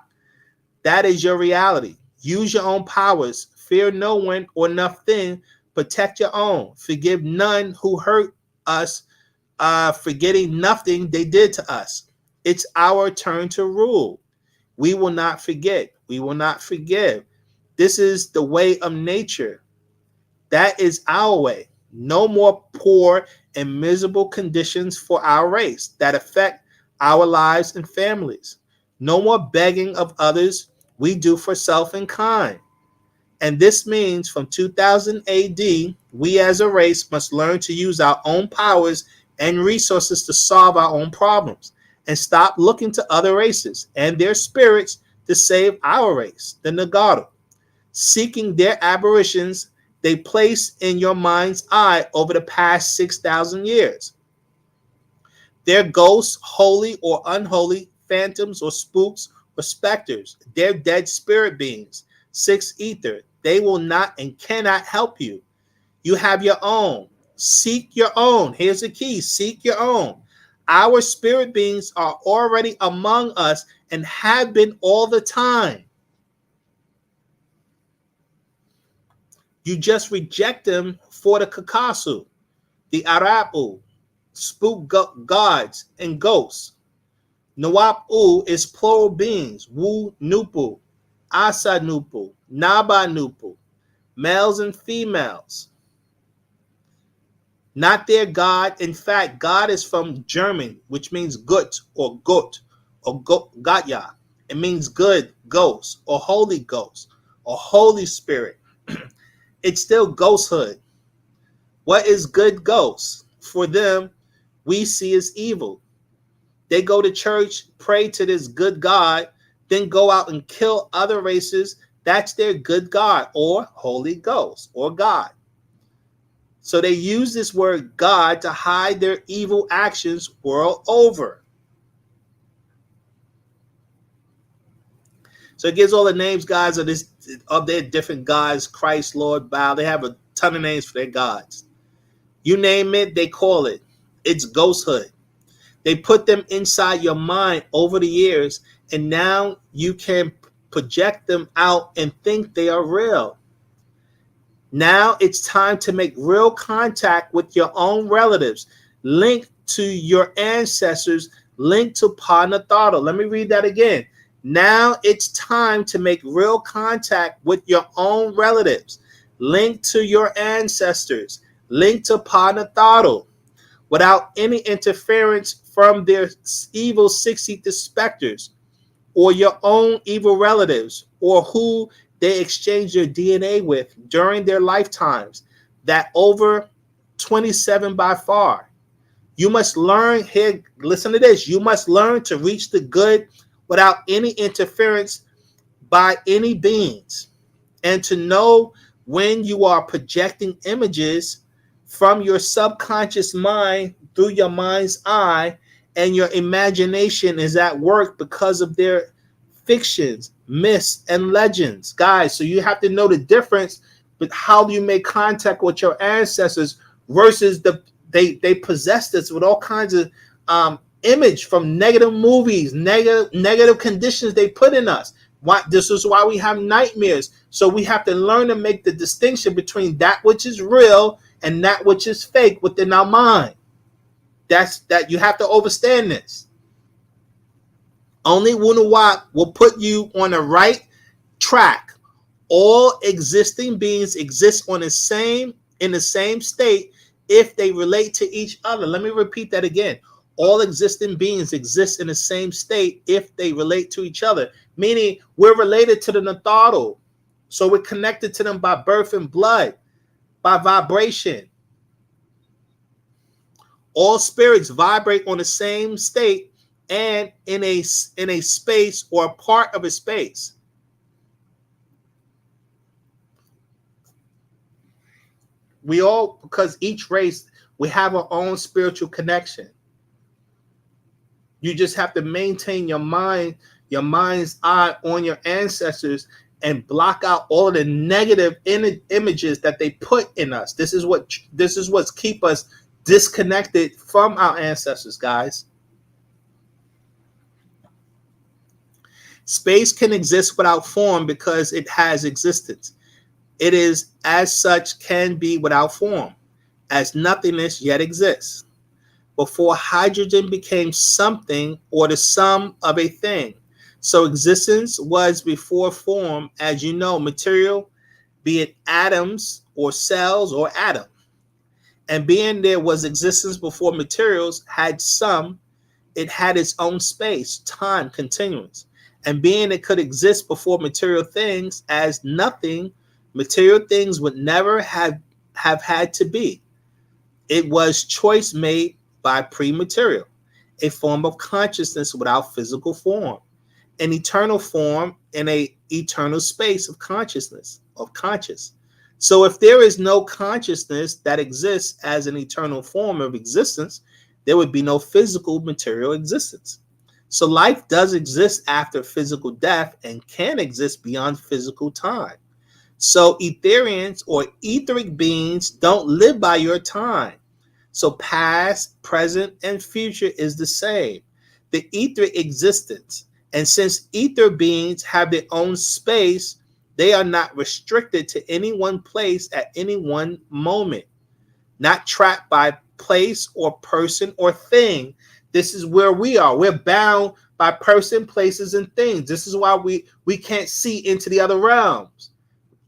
That is your reality. Use your own powers. Fear no one or nothing. Protect your own. Forgive none who hurt us, forgetting nothing they did to us. It's our turn to rule. We will not forget. We will not forgive. This is the way of nature. That is our way. No more poor and miserable conditions for our race that affect our lives and families. No more begging of others. We do for self and kind. And this means from 2000 AD, we as a race must learn to use our own powers and resources to solve our own problems and stop looking to other races and their spirits to save our race, the Nagaru, seeking their aberrations they place in your mind's eye over the past 6,000 years. Their ghosts, holy or unholy, phantoms or spooks or specters, their dead spirit beings, six ether, they will not and cannot help you. You have your own. Seek your own. Here's the key. Seek your own. Our spirit beings are already among us and have been all the time. You just reject them for the Kakasu, the Arabu, spook gods and ghosts. Nawap-U is plural beings. Wu Nupu, Asa Nupu, Naba Nupu, males and females. Not their God. In fact, God is from German, which means gut or Gatya. It means good ghost or Holy Ghost or Holy Spirit. It's still ghosthood. What is good ghosts? For them, we see as evil. They go to church, pray to this good God, then go out and kill other races. That's their good God or Holy Ghost or God. So they use this word God to hide their evil actions world over. So it gives all the names, guys, of their different gods, Christ, Lord, Baal. They have a ton of names for their gods. You name it, they call it. It's ghosthood. They put them inside your mind over the years, and now you can project them out and think they are real. Now it's time to make real contact with your own relatives, linked to your ancestors, linked to Panatharu. Let me read that again. Now it's time to make real contact with your own relatives, linked to your ancestors, linked to Panatharu, without any interference from their evil 60th specters or your own evil relatives, or who they exchange their DNA with during their lifetimes, that over 27 by far. You must learn, here, listen to this, you must learn to reach the good without any interference by any beings, and to know when you are projecting images from your subconscious mind through your mind's eye, and your imagination is at work because of their fictions, myths, and legends. Guys, so you have to know the difference, but how do you make contact with your ancestors versus they possessed us with all kinds of image from negative movies, negative conditions they put in us. This is why we have nightmares. So we have to learn to make the distinction between that which is real and that which is fake within our mind. That you have to understand this. Only Wunuwap will put you on the right track. All existing beings exist in the same state if they relate to each other. Let me repeat that again. All existing beings exist in the same state if they relate to each other. Meaning we're related to the Natharu. So we're connected to them by birth and blood, by vibration. All spirits vibrate on the same state and in a space or a part of a space. We all, because each race, we have our own spiritual connection. You just have to maintain your mind's eye on your ancestors and block out all of the negative images that they put in us. This is what's keep us disconnected from our ancestors, guys. Space can exist without form because it has existence. It is, as such, can be without form, as nothingness yet exists. Before hydrogen became something or the sum of a thing. So existence was before form, as you know, material, be it atoms or cells or atom. And being there was existence before materials had some, it had its own space, time, continuance. And being it could exist before material things as nothing, material things would never have had to be. It was choice made by pre-material, a form of consciousness without physical form, an eternal form in an eternal space of consciousness, of conscious. So if there is no consciousness that exists as an eternal form of existence, there would be no physical material existence. So life does exist after physical death and can exist beyond physical time. So etherians or etheric beings don't live by your time. So past, present, and future is the same. The etheric existence. And since ether beings have their own space, they are not restricted to any one place at any one moment, not trapped by place or person or thing. This is where we are. We're bound by person, places, and things. This is why we can't see into the other realms.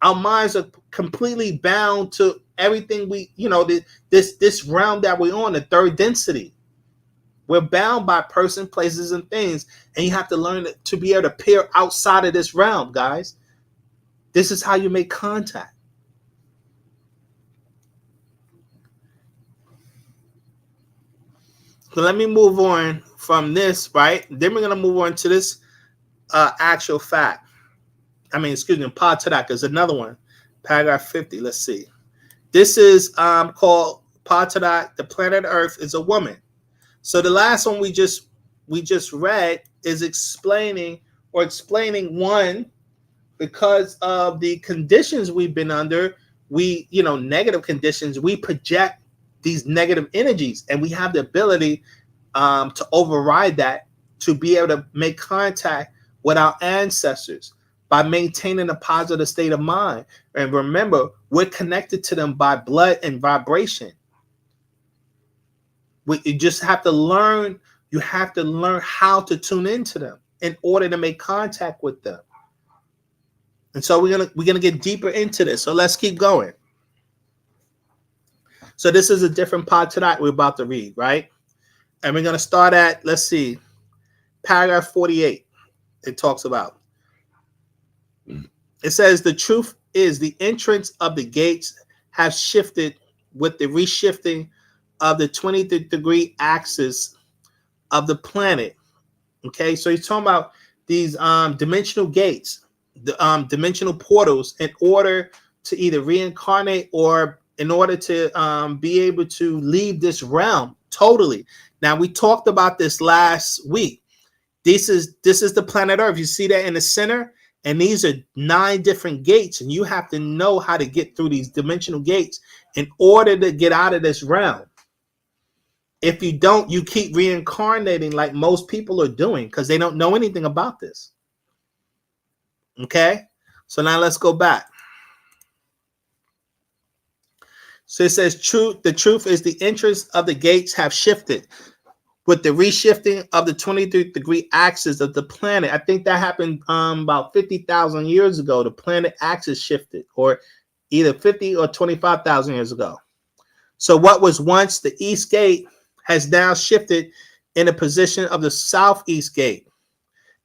Our minds are completely bound to everything this realm that we're on, the third density. We're bound by person, places, and things. And you have to learn to be able to peer outside of this realm, guys. This is how you make contact. So let me move on from this, right? Then we're going to move on to this actual fact. Patadak is another one. Paragraph 50, let's see. This is called Patadak, the planet Earth is a woman. So the last one we just read is explaining one, because of the conditions we've been under, negative conditions, we project these negative energies, and we have the ability to override that, to be able to make contact with our ancestors by maintaining a positive state of mind. And remember, we're connected to them by blood and vibration. You just have to learn. You have to learn how to tune into them in order to make contact with them. And so we're gonna get deeper into this. So let's keep going. So this is a different part tonight we're about to read, right? And we're gonna start at, let's see, paragraph 48. It talks about. It says the truth is the entrance of the gates have shifted with the reshifting of the 20-degree axis of the planet. Okay, so he's talking about these dimensional gates, the dimensional portals, in order to either reincarnate or in order to be able to leave this realm totally. Now, we talked about this last week. This is the planet Earth. You see that in the center? And these are 9 different gates, and you have to know how to get through these dimensional gates in order to get out of this realm. If you don't, you keep reincarnating like most people are doing because they don't know anything about this. Okay? So now let's go back. So it says, the truth is the entrance of the gates have shifted with the reshifting of the 23-degree axis of the planet. I think that happened about 50,000 years ago. The planet axis shifted, or either 50 or 25,000 years ago. So what was once the east gate has now shifted in the position of the southeast gate.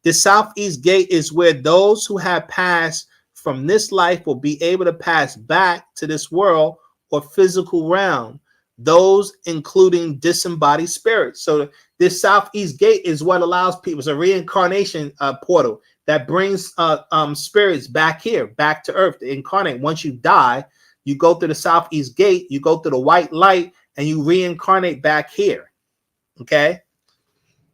The southeast gate is where those who have passed from this life will be able to pass back to this world or physical realm, those including disembodied spirits. So this southeast gate is what allows people, it's a reincarnation portal that brings spirits back here, back to Earth to incarnate. Once you die, you go through the southeast gate, you go through the white light, and you reincarnate back here. Okay? It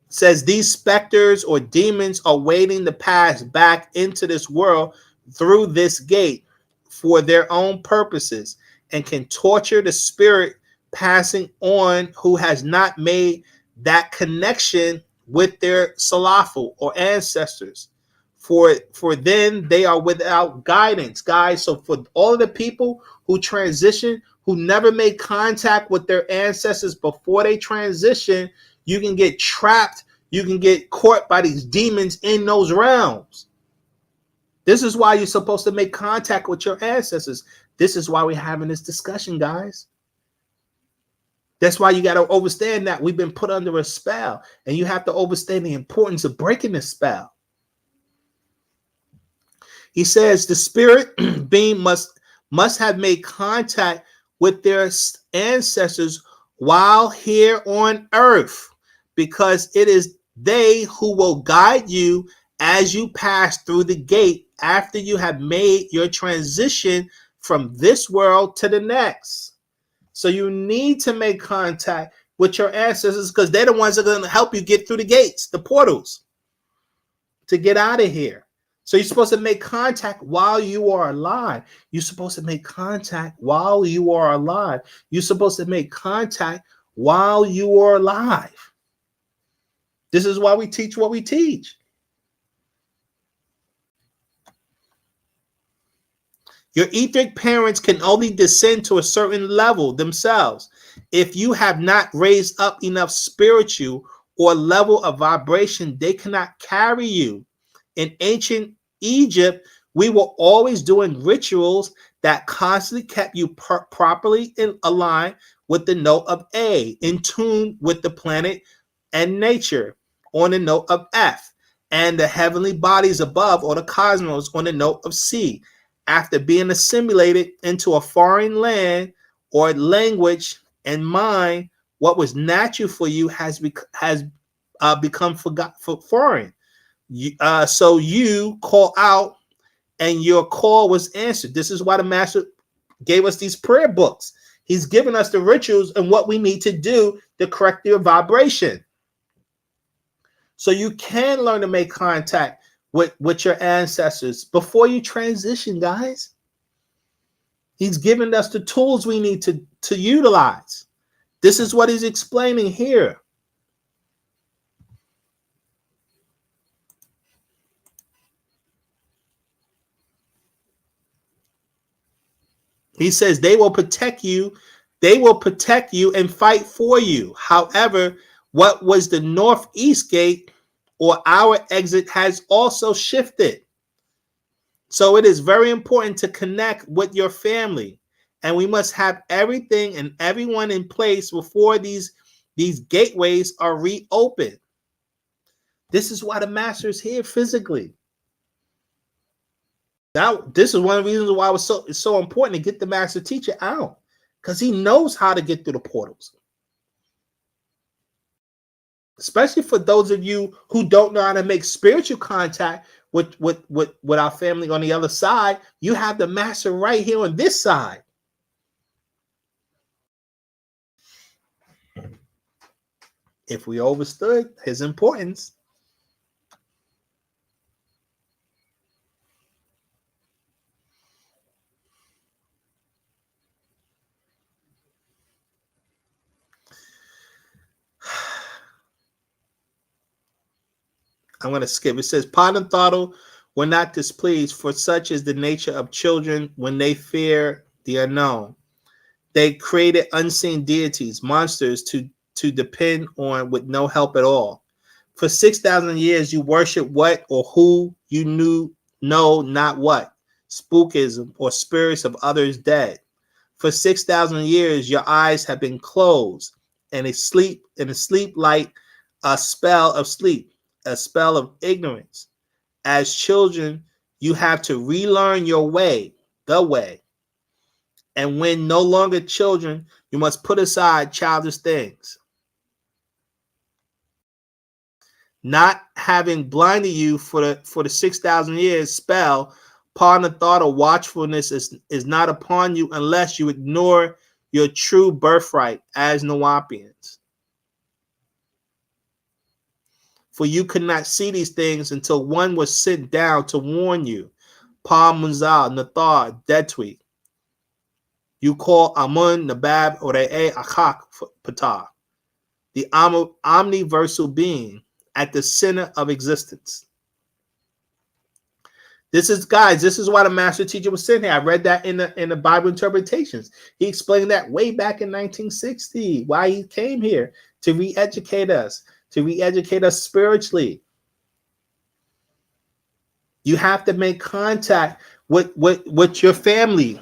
says these specters or demons are waiting to pass back into this world through this gate for their own purposes and can torture the spirit passing on who has not made that connection with their salafu or ancestors. For then they are without guidance, guys. So for all of the people who transition, who never made contact with their ancestors before they transition, you can get trapped. You can get caught by these demons in those realms. This is why you're supposed to make contact with your ancestors. This is why we're having this discussion, guys. That's why you got to understand that we've been put under a spell, and you have to understand the importance of breaking the spell. He says the spirit being must have made contact with their ancestors while here on earth, because it is they who will guide you as you pass through the gate after you have made your transition from this world to the next. So you need to make contact with your ancestors because they're the ones that are going to help you get through the gates, the portals, to get out of here. So you're supposed to make contact while you are alive. You're supposed to make contact while you are alive. You're supposed to make contact while you are alive. This is why we teach what we teach. Your etheric parents can only descend to a certain level themselves. If you have not raised up enough spiritual or level of vibration, they cannot carry you. In ancient Egypt, we were always doing rituals that constantly kept you properly in align with the note of A, in tune with the planet and nature on the note of F, and the heavenly bodies above, or the cosmos, on the note of C. After being assimilated into a foreign land or language and mind, what was natural for you has become foreign. So you call out, and your call was answered. This is why the master gave us these prayer books. He's given us the rituals and what we need to do to correct your vibration. So you can learn to make contact with your ancestors before you transition, guys. He's given us the tools we need to utilize. This is what he's explaining here. He says they will protect you. They will protect you and fight for you. However, what was the northeast gate or our exit has also shifted. So it is very important to connect with your family. And we must have everything and everyone in place before these gateways are reopened. This is why the master is here physically. Now, this is one of the reasons why it's so important to get the master teacher out, because he knows how to get through the portals. Especially for those of you who don't know how to make spiritual contact with our family on the other side, you have the master right here on this side. If we understood his importance. I'm going to skip. It says, Pardon Throttle were not displeased, for such is the nature of children when they fear the unknown. They created unseen deities, monsters to depend on with no help at all. For 6,000 years, you worship what or who you know not what, spookism or spirits of others dead. For 6,000 years, your eyes have been closed and asleep like a spell of sleep, a spell of ignorance. As children, you have to relearn your way, the way. And when no longer children, you must put aside childish things. Not having blinded you for the 6,000 years spell, upon the thought of watchfulness is not upon you unless you ignore your true birthright as Nuwapians. For you could not see these things until one was sent down to warn you. Pa Munzal, Nathar, Detwi. You call Amun, Nabab, Ore'e, Achak, Patah. The omniversal being at the center of existence. This is, guys, this is why the master teacher was sitting here. I read that in the Bible interpretations. He explained that way back in 1960, why he came here to re-educate us spiritually. You have to make contact with your family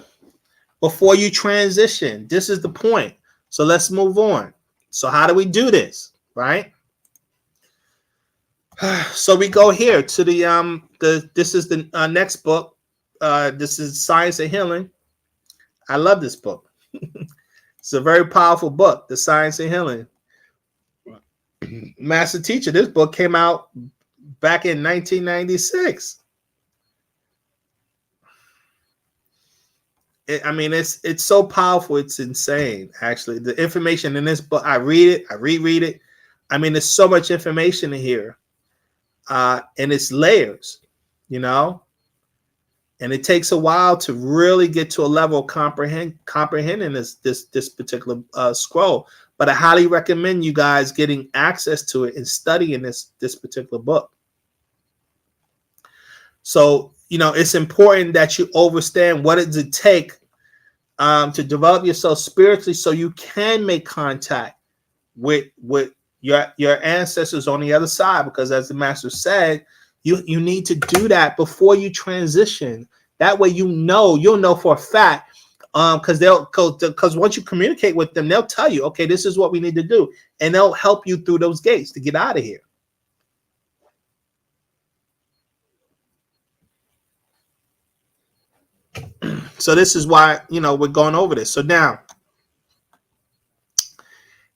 before you transition. This is the point. So let's move on. So how do we do this, right? So we go here to this is the next book. This is Science of Healing. I love this book. It's a very powerful book, The Science of Healing. Master Teacher, this book came out back in 1996. It's so powerful. It's insane, actually. The information in this book, I read it, I reread it. There's so much information in here. And it's layers, and it takes a while to really get to a level of comprehending this particular scroll. But I highly recommend you guys getting access to it and studying this particular book. So, it's important that you understand what does it take to develop yourself spiritually so you can make contact with your ancestors on the other side, because as the master said, you need to do that before you transition. That way you'll know for a fact, because once you communicate with them, they'll tell you, okay, this is what we need to do, and they'll help you through those gates to get out of here. So this is why we're going over this. So now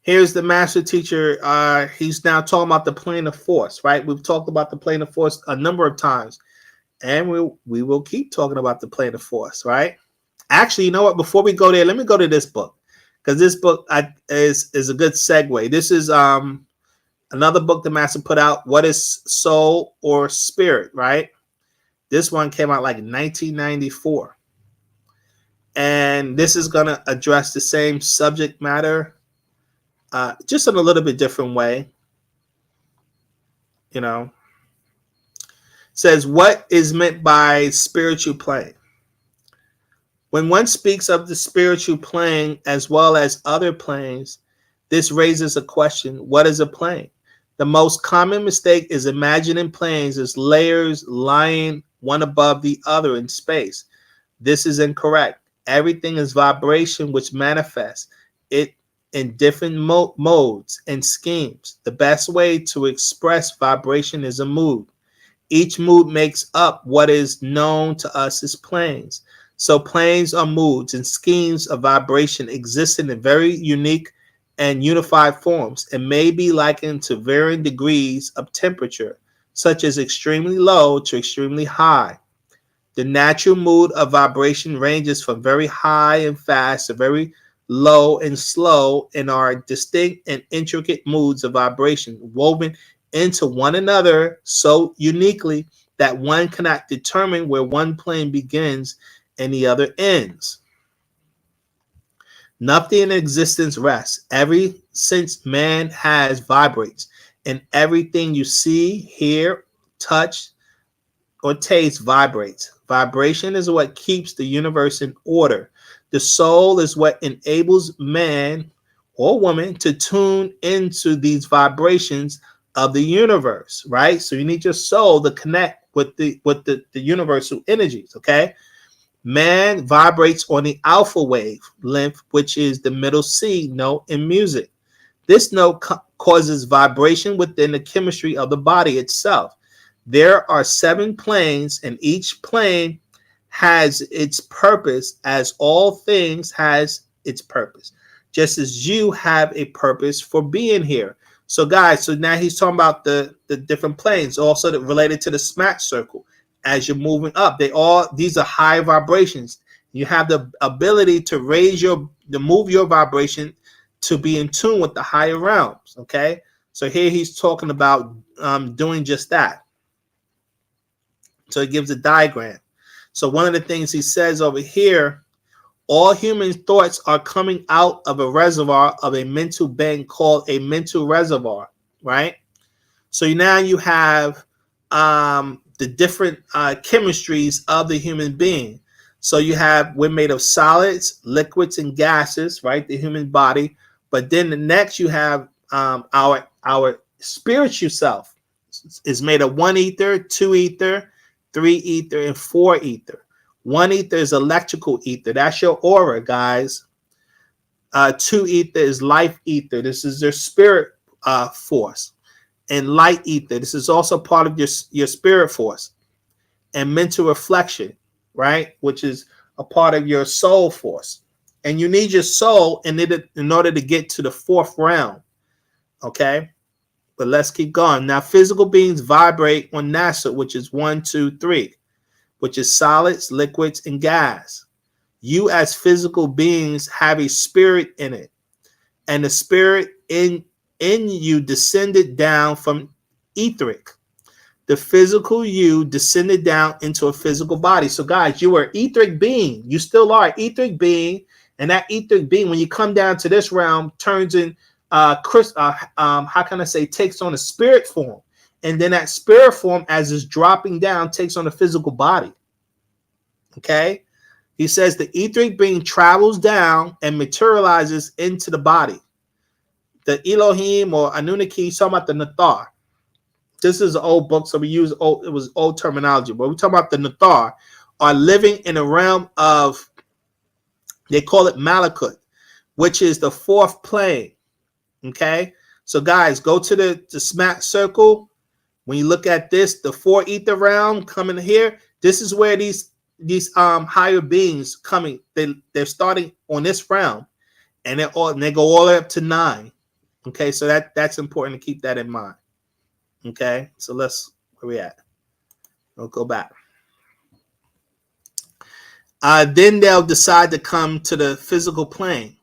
here's the master teacher. He's now talking about the plane of force, right? We've talked about the plane of force a number of times, and we will keep talking about the plane of force, right? Actually, you know what? Before we go there, let me go to this book, because this book is a good segue. This is another book the master put out. What is soul or spirit, right? This one came out like in 1994, and this is going to address the same subject matter. Just in a little bit different way, says what is meant by spiritual plane. When one speaks of the spiritual plane as well as other planes, this raises a question: what is a plane? The most common mistake is imagining planes as layers lying one above the other in space. This is incorrect. Everything is vibration, which manifests it in different modes and schemes. The best way to express vibration is a mood. Each mood makes up what is known to us as planes. So planes are moods and schemes of vibration existing in very unique and unified forms and may be likened to varying degrees of temperature, such as extremely low to extremely high. The natural mood of vibration ranges from very high and fast to very low and slow, and are distinct and intricate moods of vibration woven into one another so uniquely that one cannot determine where one plane begins and the other ends. Nothing in existence rests. Every sense man has vibrates, and everything you see, hear, touch, or taste vibrates. Vibration is what keeps the universe in order. The soul is what enables man or woman to tune into these vibrations of the universe, right? So you need your soul to connect with the universal energies, okay? Man vibrates on the alpha wave length, which is the middle C note in music. This note causes vibration within the chemistry of the body itself. There are 7 planes, and each plane has its purpose, as all things has its purpose, just as you have a purpose for being here. So guys, so now he's talking about the different planes, also related to the smack circle. As you're moving up, these are high vibrations. You have the ability to move your vibration to be in tune with the higher realms. Okay, so here he's talking about doing just that. So he gives a diagram. So one of the things he says over here, all human thoughts are coming out of a reservoir of a mental bank called a mental reservoir, right? So now you have the different chemistries of the human being. So we're made of solids, liquids, and gases, right? The human body. But then the next you have our spiritual self is made of 1 ether, 2 ether, 3 ether, and 4 ether. 1 ether is electrical ether. That's your aura, guys. 2 ether is life ether. This is their spirit force. And light ether, this is also part of your spirit force. And mental reflection, right, which is a part of your soul force. And you need your soul in order to get to the 4th realm. Okay, but let's keep going. Now, physical beings vibrate on NASA, which is 1, 2, 3, which is solids, liquids, and gas. You as physical beings have a spirit in it, and the spirit in you descended down from etheric. The physical you descended down into a physical body. So guys, you are an etheric being. You still are an etheric being, and that etheric being, when you come down to this realm, turns in how can I say, takes on a spirit form, and then that spirit form, as it's dropping down, takes on a physical body. Okay, he says the etheric being travels down and materializes into the body. The Elohim or Anunnaki, he's talking about the Nathar. This is an old book, so it was old terminology, but we're talking about the Nathar are living in a realm of, they call it Malakut, which is the 4th plane. Okay, so guys, go to the smack circle. When you look at this, the 4 ether realm coming here, this is where these higher beings coming. They're starting on this realm, and they go all the way up to 9. Okay, so that's important to keep that in mind. Okay, so where we at? We'll go back. Then they'll decide to come to the physical plane.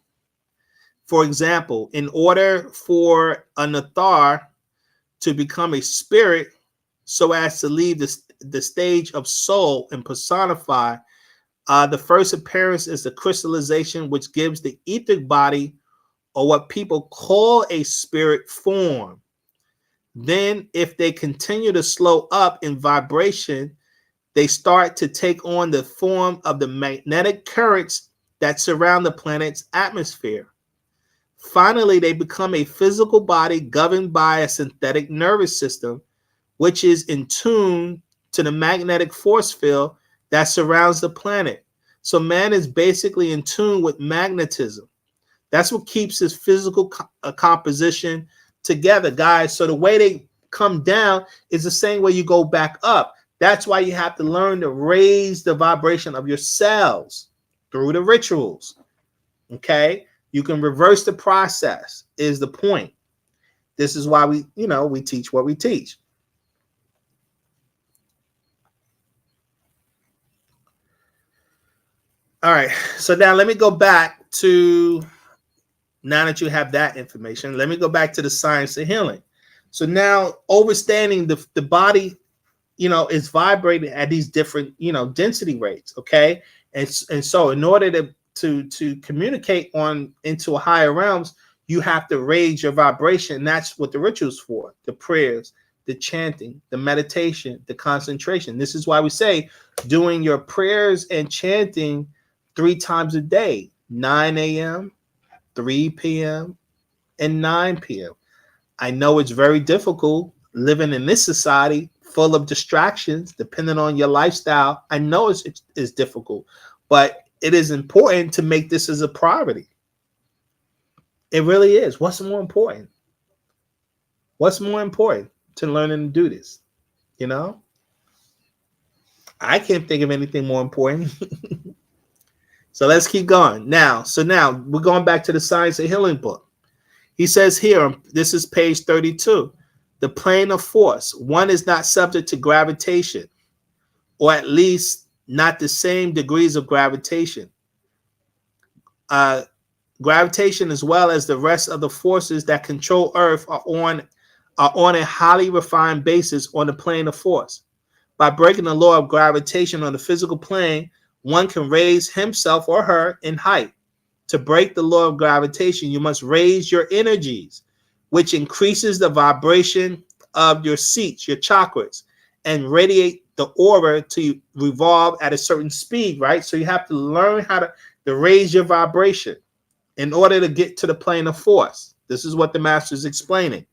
For example, in order for a Nathar to become a spirit, so as to leave the stage of soul and personify, the first appearance is the crystallization, which gives the etheric body, or what people call a spirit form. Then, if they continue to slow up in vibration, they start to take on the form of the magnetic currents that surround the planet's atmosphere. Finally, they become a physical body governed by a synthetic nervous system, which is in tune to the magnetic force field that surrounds the planet. So man is basically in tune with magnetism. That's what keeps his physical composition together, guys. So the way they come down is the same way you go back up. That's why you have to learn to raise the vibration of your cells through the rituals. Okay? You can reverse the process, is the point. This is why we teach what we teach. All right. So now let me go back to, now that you have that information, let me go back to the science of healing. So now understanding the body, is vibrating at these different, density rates. Okay. And so in order to communicate on into higher realms, you have to raise your vibration. That's what the ritual's for, the prayers, the chanting, the meditation, the concentration. This is why we say doing your prayers and chanting 3 times a day, 9 a.m., 3 p.m., and 9 p.m. I know it's very difficult living in this society full of distractions, depending on your lifestyle. I know it's difficult, but it is important to make this as a priority. It really is. What's more important? What's more important to learning to do this? I can't think of anything more important. So let's keep going. Now we're going back to the Science of Healing book. He says here, this is page 32, the plane of force. One is not subject to gravitation, or at least not the same degrees of gravitation. Gravitation, as well as the rest of the forces that control Earth, are on a highly refined basis on the plane of force. By breaking the law of gravitation on the physical plane, one can raise himself or her in height. To break the law of gravitation, you must raise your energies, which increases the vibration of your seats, your chakras, and radiate the aura to revolve at a certain speed, right? So you have to learn how to raise your vibration in order to get to the plane of force. This is what the master is explaining.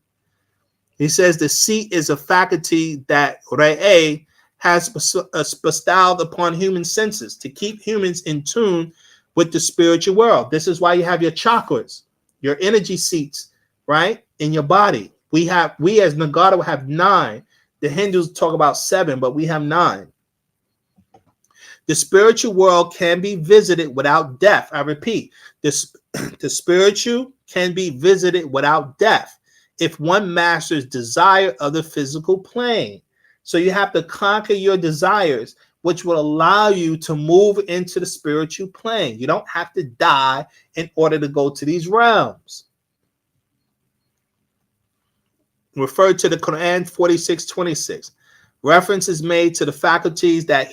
He says the seat is a faculty that Re'e has bestowed upon human senses to keep humans in tune with the spiritual world. This is why you have your chakras, your energy seats, right, in your body. We as Nagata have 9. The Hindus talk about 7, but we have 9. The spiritual world can be visited without death. I repeat, the spiritual can be visited without death if one masters desire of the physical plane. So you have to conquer your desires, which will allow you to move into the spiritual plane. You don't have to die in order to go to these realms. Referred to the Quran 46:26. Reference is made to the faculties that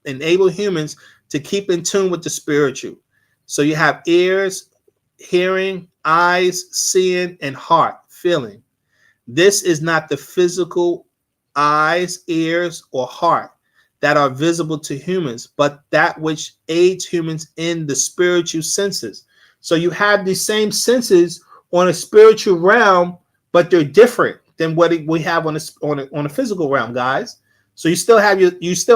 enable humans to keep in tune with the spiritual. So you have ears, hearing, eyes, seeing, and heart, feeling. This is not the physical eyes, ears, or heart that are visible to humans, but that which aids humans in the spiritual senses. So you have these same senses on a spiritual realm, but they're different than what we have on a physical realm, guys. So you still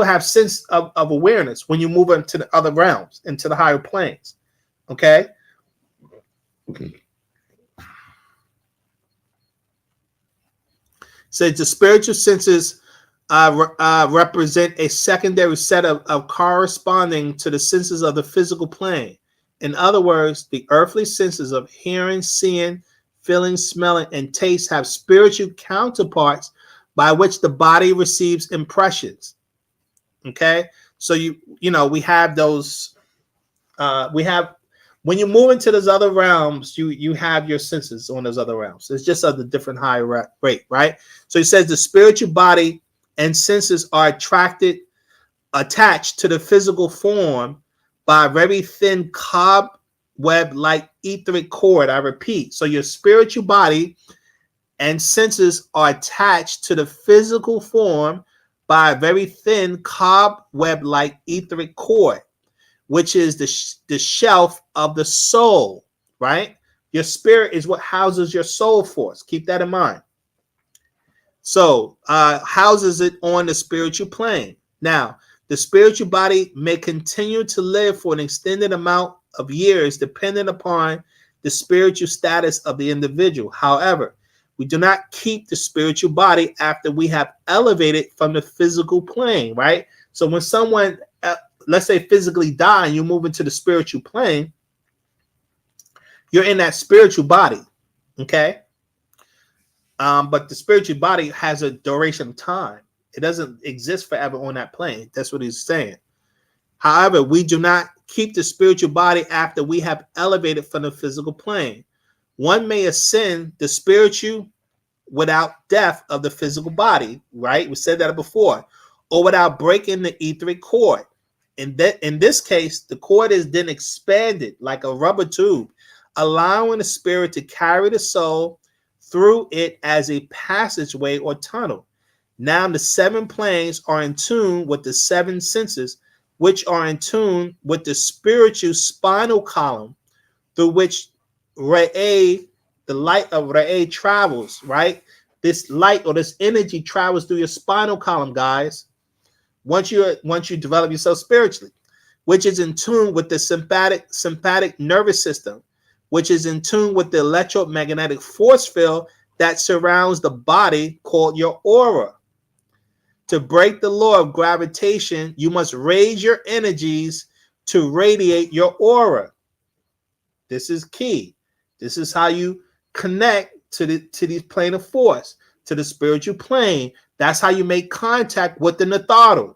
have sense of awareness when you move into the other realms, into the higher planes. Okay. So the spiritual senses represent a secondary set of corresponding to the senses of the physical plane. In other words, the earthly senses of hearing, seeing, feeling, smelling, and taste have spiritual counterparts by which the body receives impressions. Okay, so we have those. When you move into those other realms, you have your senses on those other realms. It's just at a different higher rate, right? So he says the spiritual body and senses are attached to the physical form by a very thin cobweb-like etheric cord. I repeat, so your spiritual body and senses are attached to the physical form by a very thin cobweb-like etheric cord, which is the shelf of the soul, right? Your spirit is what houses your soul force. Keep that in mind. So houses it on the spiritual plane. Now, the spiritual body may continue to live for an extended amount of years depending upon the spiritual status of the individual. However, we do not keep the spiritual body after we have elevated from the physical plane, right? So when someone, let's say, physically die and you move into the spiritual plane, you're in that spiritual body, okay? But the spiritual body has a duration of time. It doesn't exist forever on that plane. That's what he's saying. However, we do not keep the spiritual body after we have elevated from the physical plane. One may ascend the spiritual without death of the physical body, right? We said that before, or without breaking the etheric cord. In this case, the cord is then expanded like a rubber tube, allowing the spirit to carry the soul through it as a passageway or tunnel. Now the 7 planes are in tune with the 7 senses, which are in tune with the spiritual spinal column through which Ra'eh, the light of Ra'eh, travels, right? This light or this energy travels through your spinal column, guys. Once you develop yourself spiritually, which is in tune with the sympathetic nervous system, which is in tune with the electromagnetic force field that surrounds the body called your aura. To break the law of gravitation, you must raise your energies to radiate your aura. This is key. This is how you connect to these plane of force, to the spiritual plane. That's how you make contact with the Natharu.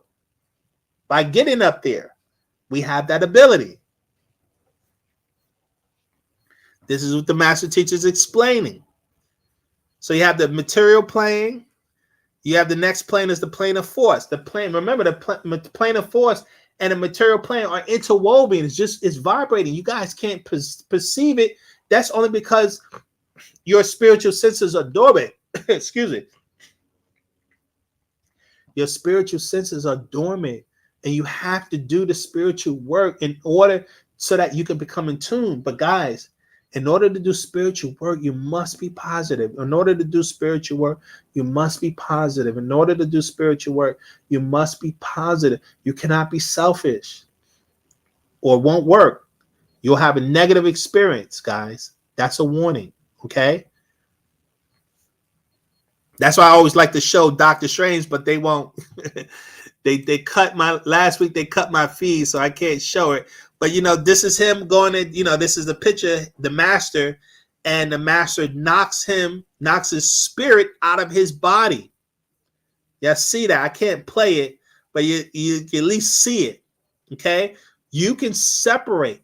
By getting up there, we have that ability. This is what the master teacher is explaining. So you have the material plane. You have the next plane is the plane of force. The plane, remember, the plane of force and the material plane are interwoven. It's vibrating. You guys can't perceive it. That's only because your spiritual senses are dormant. Excuse me. Your spiritual senses are dormant, and you have to do the spiritual work in order so that you can become in tune. But guys, in order to do spiritual work, you must be positive. In order to do spiritual work, you must be positive. In order to do spiritual work, you must be positive. You cannot be selfish, or it won't work. You'll have a negative experience, guys. That's a warning, okay? That's why I always like to show Dr. Strange, but they won't. They cut my last week. They cut my feed, so I can't show it. But this is him going in. This is the picture, the master, and the master knocks his spirit out of his body. Yeah, see that? I can't play it, but you at least see it. Okay, you can separate.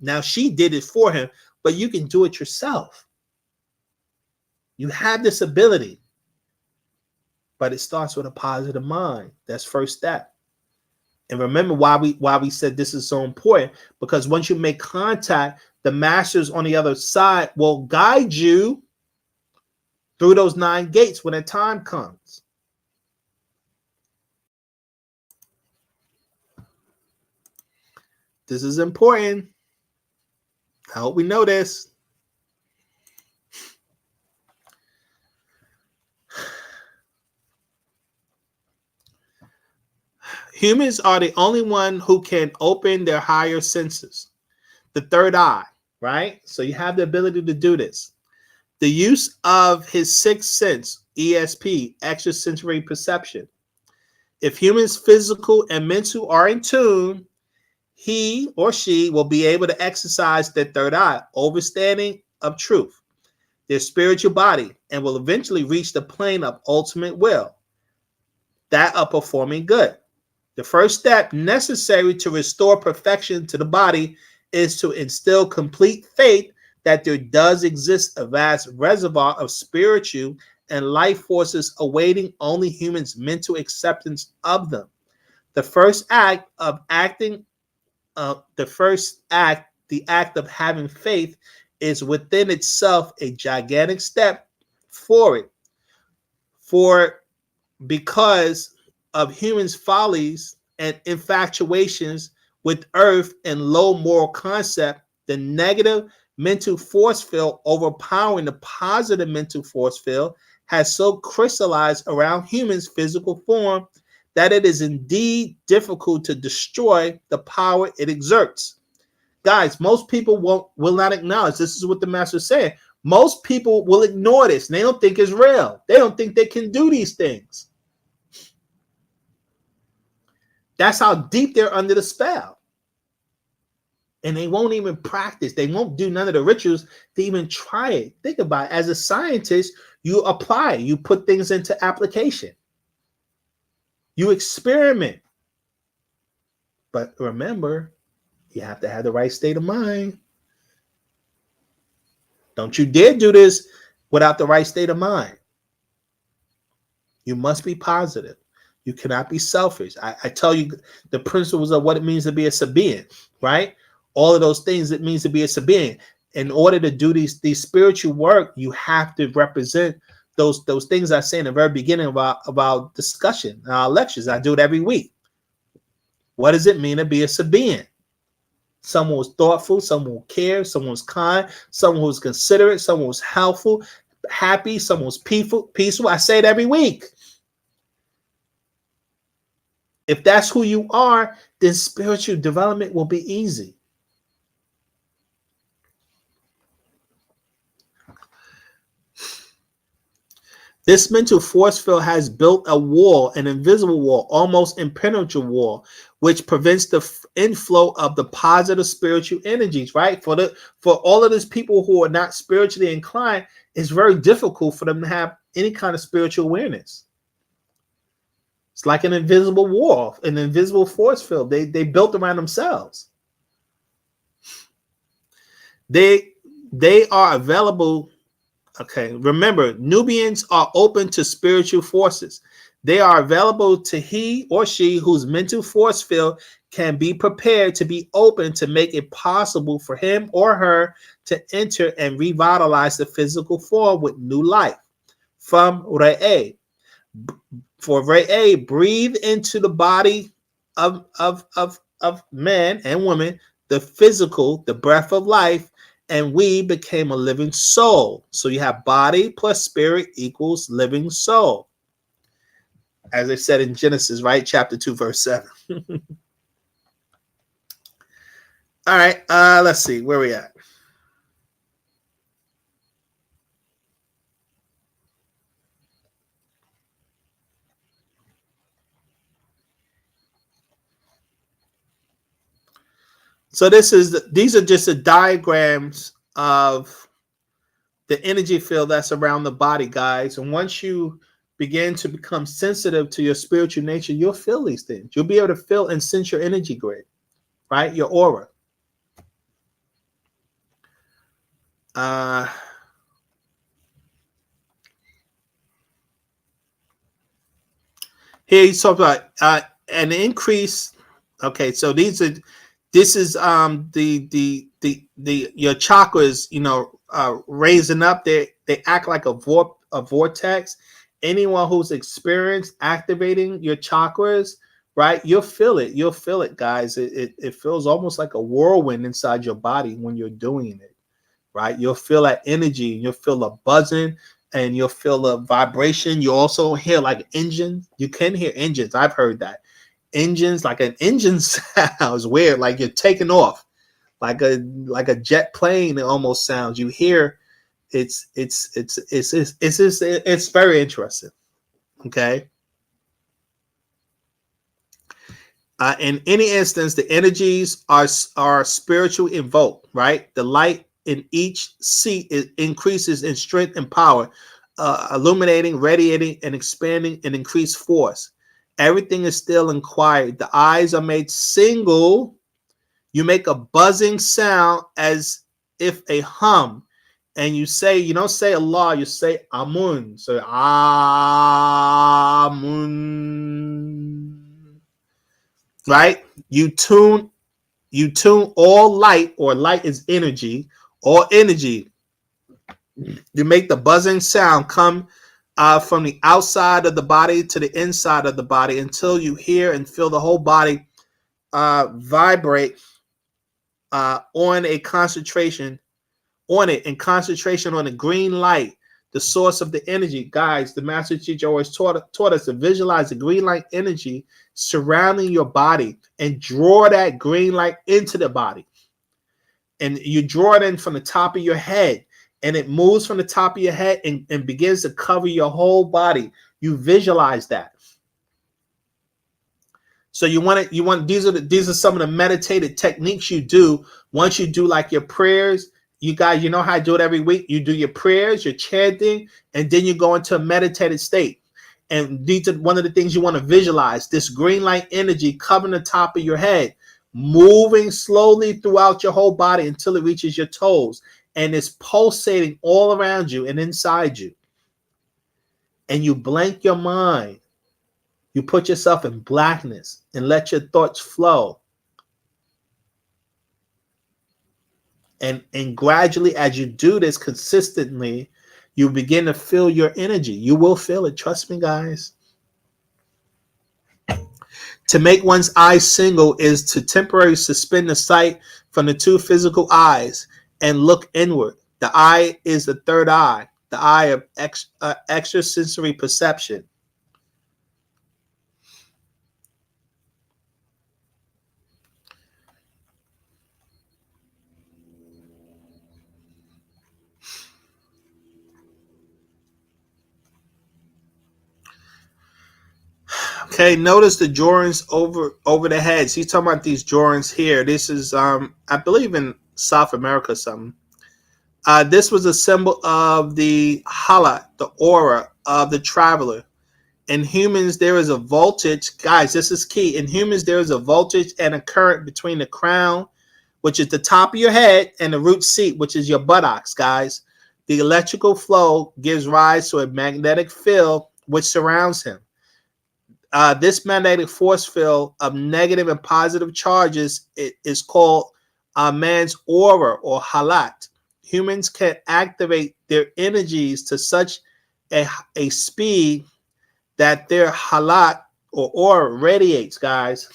Now she did it for him, but you can do it yourself. You have this ability. But it starts with a positive mind. That's first step. And remember why we said this is so important, because once you make contact, the masters on the other side will guide you through those 9 gates when the time comes. This is important. I hope we know this. Humans are the only one who can open their higher senses, the third eye, right? So you have the ability to do this. The use of his 6th sense, ESP, extrasensory perception. If humans' physical and mental are in tune, he or she will be able to exercise their third eye, understanding of truth, their spiritual body, and will eventually reach the plane of ultimate will, that of performing good. The first step necessary to restore perfection to the body is to instill complete faith that there does exist a vast reservoir of spiritual and life forces awaiting only humans' mental acceptance of them. The first act of acting, the act of having faith, is within itself a gigantic step forward. Because of humans' follies and infatuations with earth and low moral concept, the negative mental force field overpowering the positive mental force field has so crystallized around humans' physical form that it is indeed difficult to destroy the power it exerts. Guys, most people will not acknowledge this is what the master is saying. Most people will ignore this. They don't think it's real. They don't think they can do these things. That's how deep they're under the spell. And they won't even practice. They won't do none of the rituals to even try it. Think about it. As a scientist, you apply. You put things into application. You experiment. But remember, you have to have the right state of mind. Don't you dare do this without the right state of mind. You must be positive. You cannot be selfish. I tell you the principles of what it means to be a Sabian, right? All of those things it means to be a Sabian. In order to do these spiritual work, you have to represent those things I say in the very beginning about discussion, lectures. I do it every week. What does it mean to be a Sabian? Someone who's thoughtful, someone who cares, someone who's kind, someone who's considerate, someone who's helpful, happy, someone who's peaceful. I say it every week. If that's who you are, then spiritual development will be easy. This mental force field has built a wall, an invisible wall, almost impenetrable wall, which prevents the inflow of the positive spiritual energies, right? For all of these people who are not spiritually inclined, it's very difficult for them to have any kind of spiritual awareness. It's like an invisible wall, an invisible force field. They built around themselves. They are available. Okay, remember, Nubians are open to spiritual forces. They are available to he or she whose mental force field can be prepared to be open to make it possible for him or her to enter and revitalize the physical form with new life. From Re'eh. For Re'eh, breathe into the body of man and woman, the physical, the breath of life, and we became a living soul. So you have body plus spirit equals living soul. As I said in Genesis, right? Chapter 2, verse 7. All right, let's see. Where we at? So these are just the diagrams of the energy field that's around the body, guys. And once you begin to become sensitive to your spiritual nature, you'll feel these things. You'll be able to feel and sense your energy grid, right? Your aura. Here he's talking about an increase. Okay, so this is the your chakras, raising up. They act like a vortex. Anyone who's experienced activating your chakras, right? You'll feel it. You'll feel it, guys. It feels almost like a whirlwind inside your body when you're doing it, right? You'll feel that energy. You'll feel a buzzing. And you'll feel the vibration. You also hear like engines. You can hear engines. I've heard that. Engines, like an engine sounds weird, like you're taking off, like a jet plane. It almost sounds. You hear it's very interesting. Okay. In any instance, the energies are spiritually invoked, right? The light in each seat increases in strength and power, illuminating, radiating, and expanding in increased force. Everything is still and quiet. The eyes are made single. You make a buzzing sound as if a hum. And you don't say Allah, you say Amun. So Amun. Right? You tune all light, or light is energy, all energy. You make the buzzing sound come from the outside of the body to the inside of the body until you hear and feel the whole body vibrate on a concentration on it, and concentration on the green light, the source of the energy. Guys, the master teacher always taught us to visualize the green light energy surrounding your body and draw that green light into the body. And you draw it in from the top of your head, and it moves from the top of your head and begins to cover your whole body. You visualize that. So you want these are some of the meditative techniques you do once you do like your prayers. You guys, you know how I do it every week. You do your prayers, your chanting, and then you go into a meditative state. And these are one of the things you want to visualize: this green light energy covering the top of your head, moving slowly throughout your whole body until it reaches your toes, and it's pulsating all around you and inside you. And you blank your mind. You put yourself in blackness and let your thoughts flow. And gradually, as you do this consistently, you begin to feel your energy. You will feel it. Trust me, guys. To make one's eyes single is to temporarily suspend the sight from the two physical eyes and look inward. The eye is the third eye, the eye of extrasensory perception. Okay, notice the drawings over the heads. He's talking about these drawings here. This is, I believe, in South America or something. This was a symbol of the hala, the aura of the traveler. In humans, there is a voltage. Guys, this is key. In humans, there is a voltage and a current between the crown, which is the top of your head, and the root seat, which is your buttocks, guys. The electrical flow gives rise to a magnetic field which surrounds him. This magnetic force field of negative and positive charges is called man's aura or halat. Humans can activate their energies to such a speed that their halat or aura radiates, guys.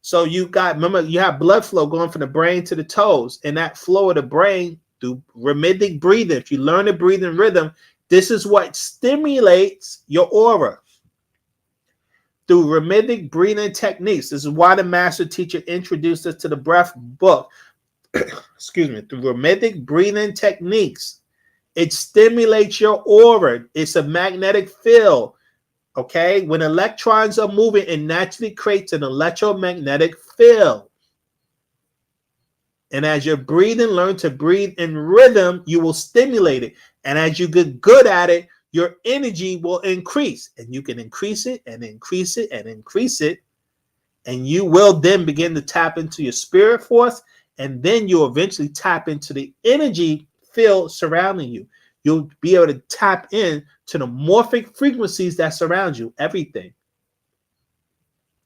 So remember, you have blood flow going from the brain to the toes, and that flow of the brain through rhythmic breathing. If you learn to breathe in rhythm, this is what stimulates your aura. Through rhythmic breathing techniques. This is why the master teacher introduced us to the breath book. Excuse me. Through rhythmic breathing techniques, it stimulates your aura. It's a magnetic field. Okay? When electrons are moving, it naturally creates an electromagnetic field. And as you're breathing, learn to breathe in rhythm, you will stimulate it. And as you get good at it, your energy will increase, and you can increase it and increase it and increase it. And you will then begin to tap into your spirit force, and then you'll eventually tap into the energy field surrounding you. You'll be able to tap in to the morphic frequencies that surround you, everything.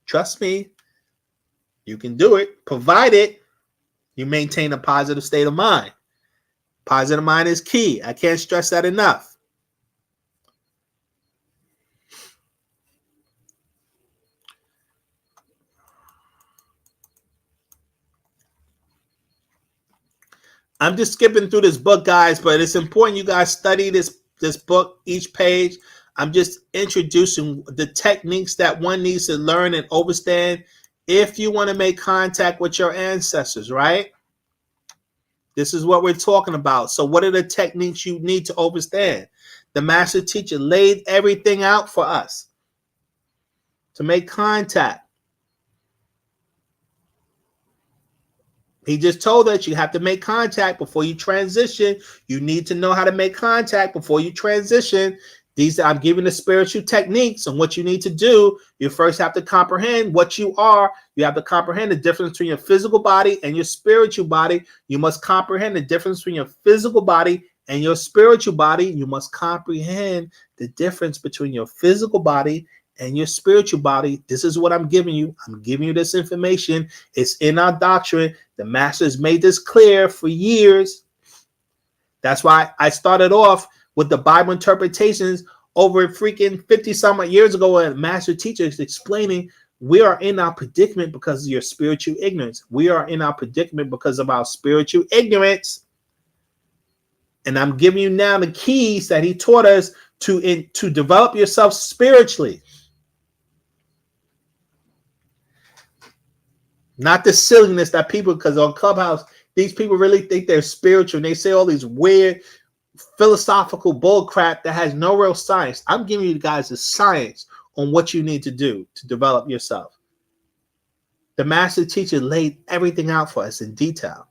Trust me, you can do it, provided you maintain a positive state of mind. Positive mind is key. I can't stress that enough. I'm just skipping through this book, guys, but it's important you guys study this book, each page. I'm just introducing the techniques that one needs to learn and understand if you want to make contact with your ancestors, right? This is what we're talking about. So what are the techniques you need to understand? The master teacher laid everything out for us to make contact. He just told us you have to make contact before you transition. You need to know how to make contact before you transition. I'm giving the spiritual techniques on what you need to do. You first have to comprehend what you are. You have to comprehend the difference between your physical body and your spiritual body. You must comprehend the difference between your physical body and your spiritual body. You must comprehend the difference between your physical body and your spiritual body. This is what I'm giving you. I'm giving you this information. It's in our doctrine. The master has made this clear for years. That's why I started off with the Bible interpretations over freaking 50 some odd years ago, a master teacher is explaining we are in our predicament because of your spiritual ignorance. We are in our predicament because of our spiritual ignorance. And I'm giving you now the keys that he taught us to develop yourself spiritually. Not the silliness that people, because on Clubhouse, these people really think they're spiritual and they say all these weird philosophical bull crap that has no real science. I'm giving you guys the science on what you need to do to develop yourself. The master teacher laid everything out for us in detail.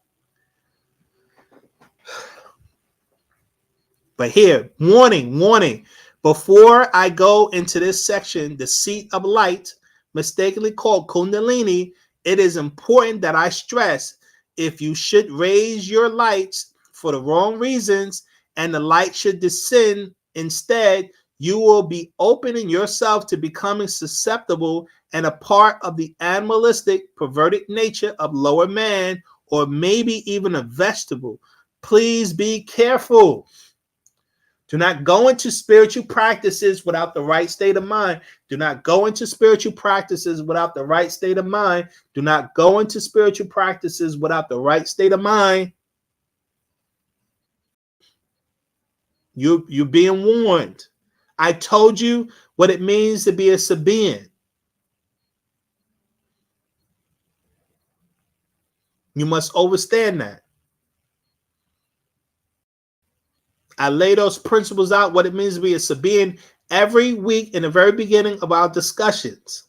But here, warning, before I go into this section, the seat of light, mistakenly called Kundalini, it is important that I stress, if you should raise your lights for the wrong reasons and the light should descend instead, you will be opening yourself to becoming susceptible and a part of the animalistic, perverted nature of lower man, or maybe even a vegetable. Please be careful. Do not go into spiritual practices without the right state of mind. Do not go into spiritual practices without the right state of mind. Do not go into spiritual practices without the right state of mind. You're being warned. I told you what it means to be a Sabian. You must understand that. I lay those principles out, what it means to be a Sabian, every week in the very beginning of our discussions.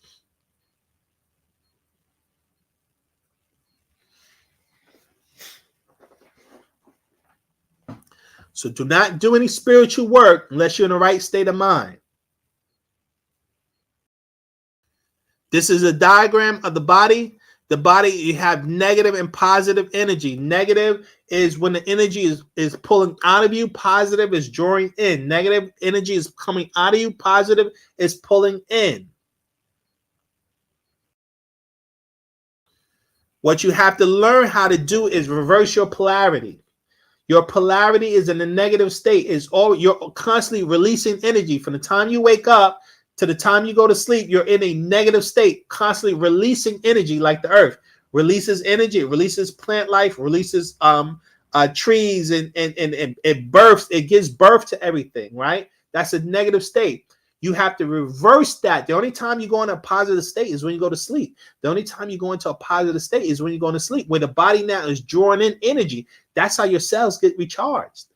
So do not do any spiritual work unless you're in the right state of mind. This is a diagram of the body. The body, you have negative and positive energy. Negative is when the energy is pulling out of you. Positive is drawing in. Negative energy is coming out of you. Positive is pulling in. What you have to learn how to do is reverse your polarity. Your polarity is in a negative state. You're constantly releasing energy. From the time you wake up to the time you go to sleep, you're in a negative state, constantly releasing energy like the earth. Releases energy, it releases plant life, releases trees, and it births, it gives birth to everything, right? That's a negative state. You have to reverse that. The only time you go in a positive state is when you go to sleep. The only time you go into a positive state is when you go to sleep, where the body now is drawing in energy. That's how your cells get recharged.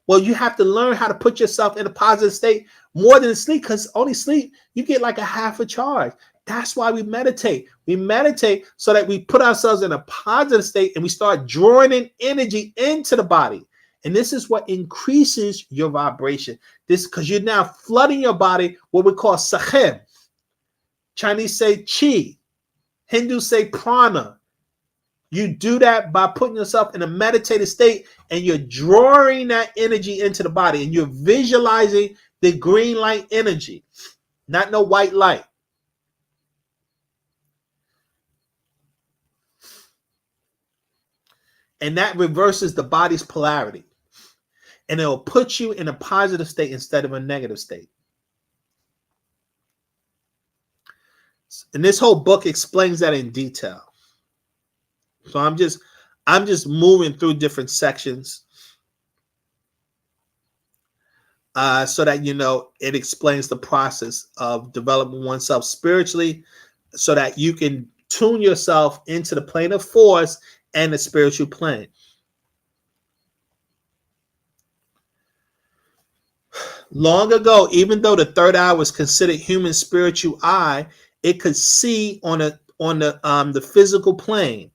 Well, you have to learn how to put yourself in a positive state more than sleep, because only sleep, you get like a half a charge. That's why we meditate. We meditate so that we put ourselves in a positive state and we start drawing in energy into the body. And this is what increases your vibration. This because you're now flooding your body, what we call sakhem. Chinese say chi. Hindus say prana. You do that by putting yourself in a meditative state and you're drawing that energy into the body and you're visualizing the green light energy, not no white light. And that reverses the body's polarity. And it will put you in a positive state instead of a negative state. And this whole book explains that in detail. So I'm just moving through different sections so that, you know, it explains the process of developing oneself spiritually so that you can tune yourself into the plane of force and the spiritual plane. Long ago, even though the third eye was considered human spiritual eye, it could see on the physical plane.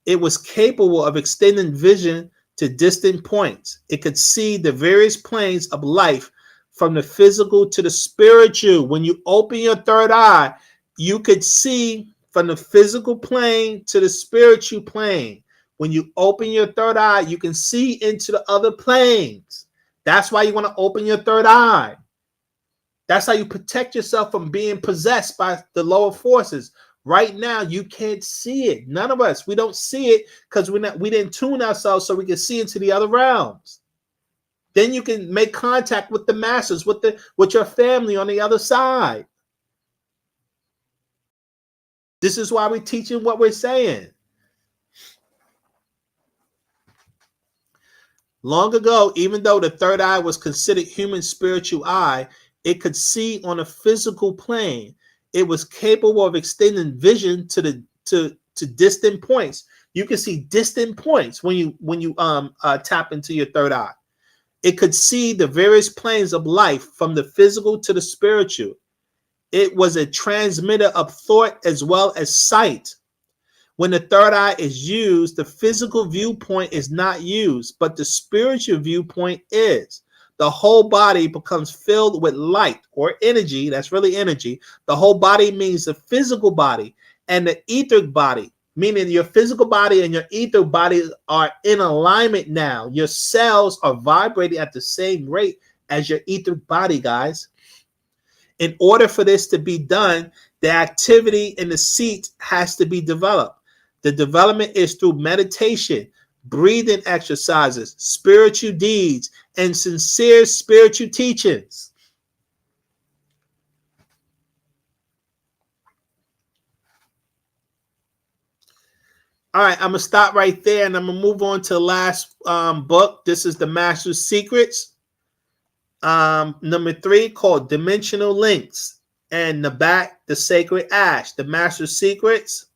It was capable of extending vision to distant points. It could see the various planes of life from the physical to the spiritual. When you open your third eye, you could see from the physical plane to the spiritual plane. When you open your third eye, you can see into the other planes. That's why you want to open your third eye. That's how you protect yourself from being possessed by the lower forces. Right now, you can't see it. None of us. We don't see it because we didn't tune ourselves so we can see into the other realms. Then you can make contact with the masters, with your family on the other side. This is why we're teaching what we're saying. Long ago, even though the third eye was considered human spiritual eye, it could see on a physical plane. It was capable of extending vision to distant points. You can see distant points when you tap into your third eye. It could see the various planes of life from the physical to the spiritual. It was a transmitter of thought as well as sight. When the third eye is used, the physical viewpoint is not used, but the spiritual viewpoint is. The whole body becomes filled with light or energy. That's really energy. The whole body means the physical body and the etheric body, meaning your physical body and your etheric body are in alignment now. Your cells are vibrating at the same rate as your etheric body, guys. In order for this to be done, the activity in the seat has to be developed. The development is through meditation, breathing exercises, spiritual deeds, and sincere spiritual teachings. All right, I'm going to stop right there, and I'm going to move on to the last book. This is The Master's Secrets. Number 3, called Dimensional Links. And the back, The Sacred Ash. The Master's Secrets,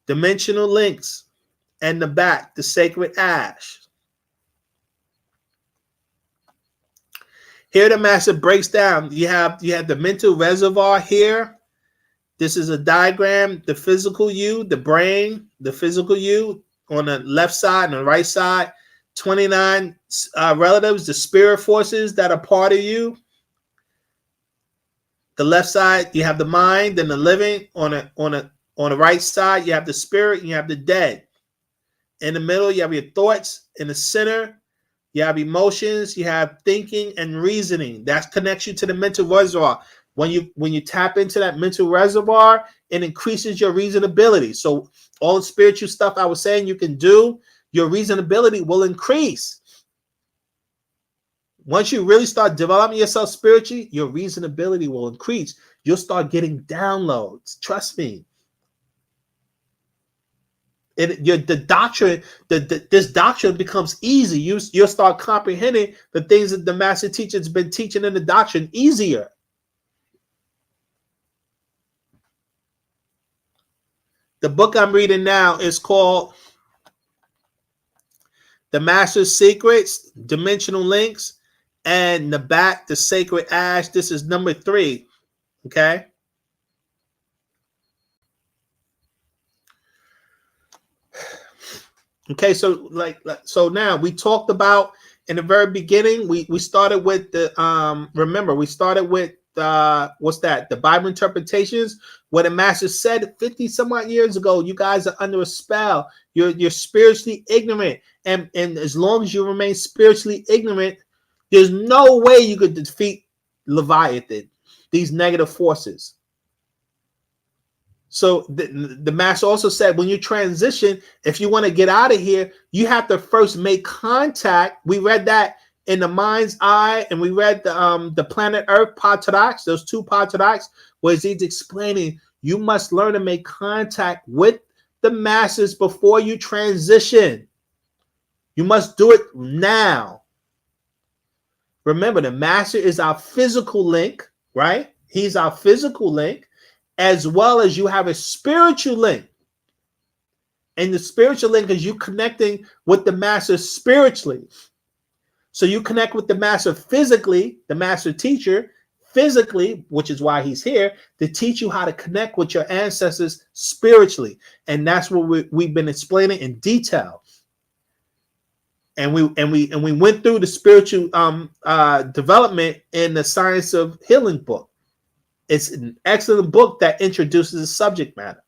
Dimensional Links. And the back, The Sacred Ash. Here the master breaks down. You have the mental reservoir here. This is a diagram. The physical you, the brain, the physical you on the left side and the right side. 29 relatives, the spirit forces that are part of you. The left side, you have the mind and the living. On the right side, you have the spirit and you have the dead. In the middle, you have your thoughts. In the center, you have emotions, you have thinking and reasoning. That connects you to the mental reservoir. When you tap into that mental reservoir, it increases your reasonability. So all the spiritual stuff I was saying you can do, your reasonability will increase. Once you really start developing yourself spiritually, your reasonability will increase. You'll start getting downloads. Trust me. This doctrine becomes easy. You'll start comprehending the things that the master teacher has been teaching in the doctrine easier. The book I'm reading now is called The Master's Secrets, Dimensional Links, and the back, The Sacred Ash. This is number 3. Okay. Okay, so so now we talked about in the very beginning, we started with the remember, we started with what's that? The Bible interpretations, where the master said 50 some odd years ago, you guys are under a spell. You're spiritually ignorant. And as long as you remain spiritually ignorant, there's no way you could defeat Leviathan, these negative forces. So the master also said, when you transition, if you want to get out of here, you have to first make contact. We read that in the mind's eye, and we read the planet Earth Patriarchs, those 2 Patriarchs, where he's explaining you must learn to make contact with the masters before you transition. You must do it now. Remember, the master is our physical link, right? He's our physical link, as well as you have a spiritual link. And the spiritual link is you connecting with the master spiritually. So you connect with the master physically, the master teacher physically, which is why he's here, to teach you how to connect with your ancestors spiritually. And that's what we've been explaining in detail. And we went through the spiritual development in the Science of Healing book. It's an excellent book that introduces the subject matter.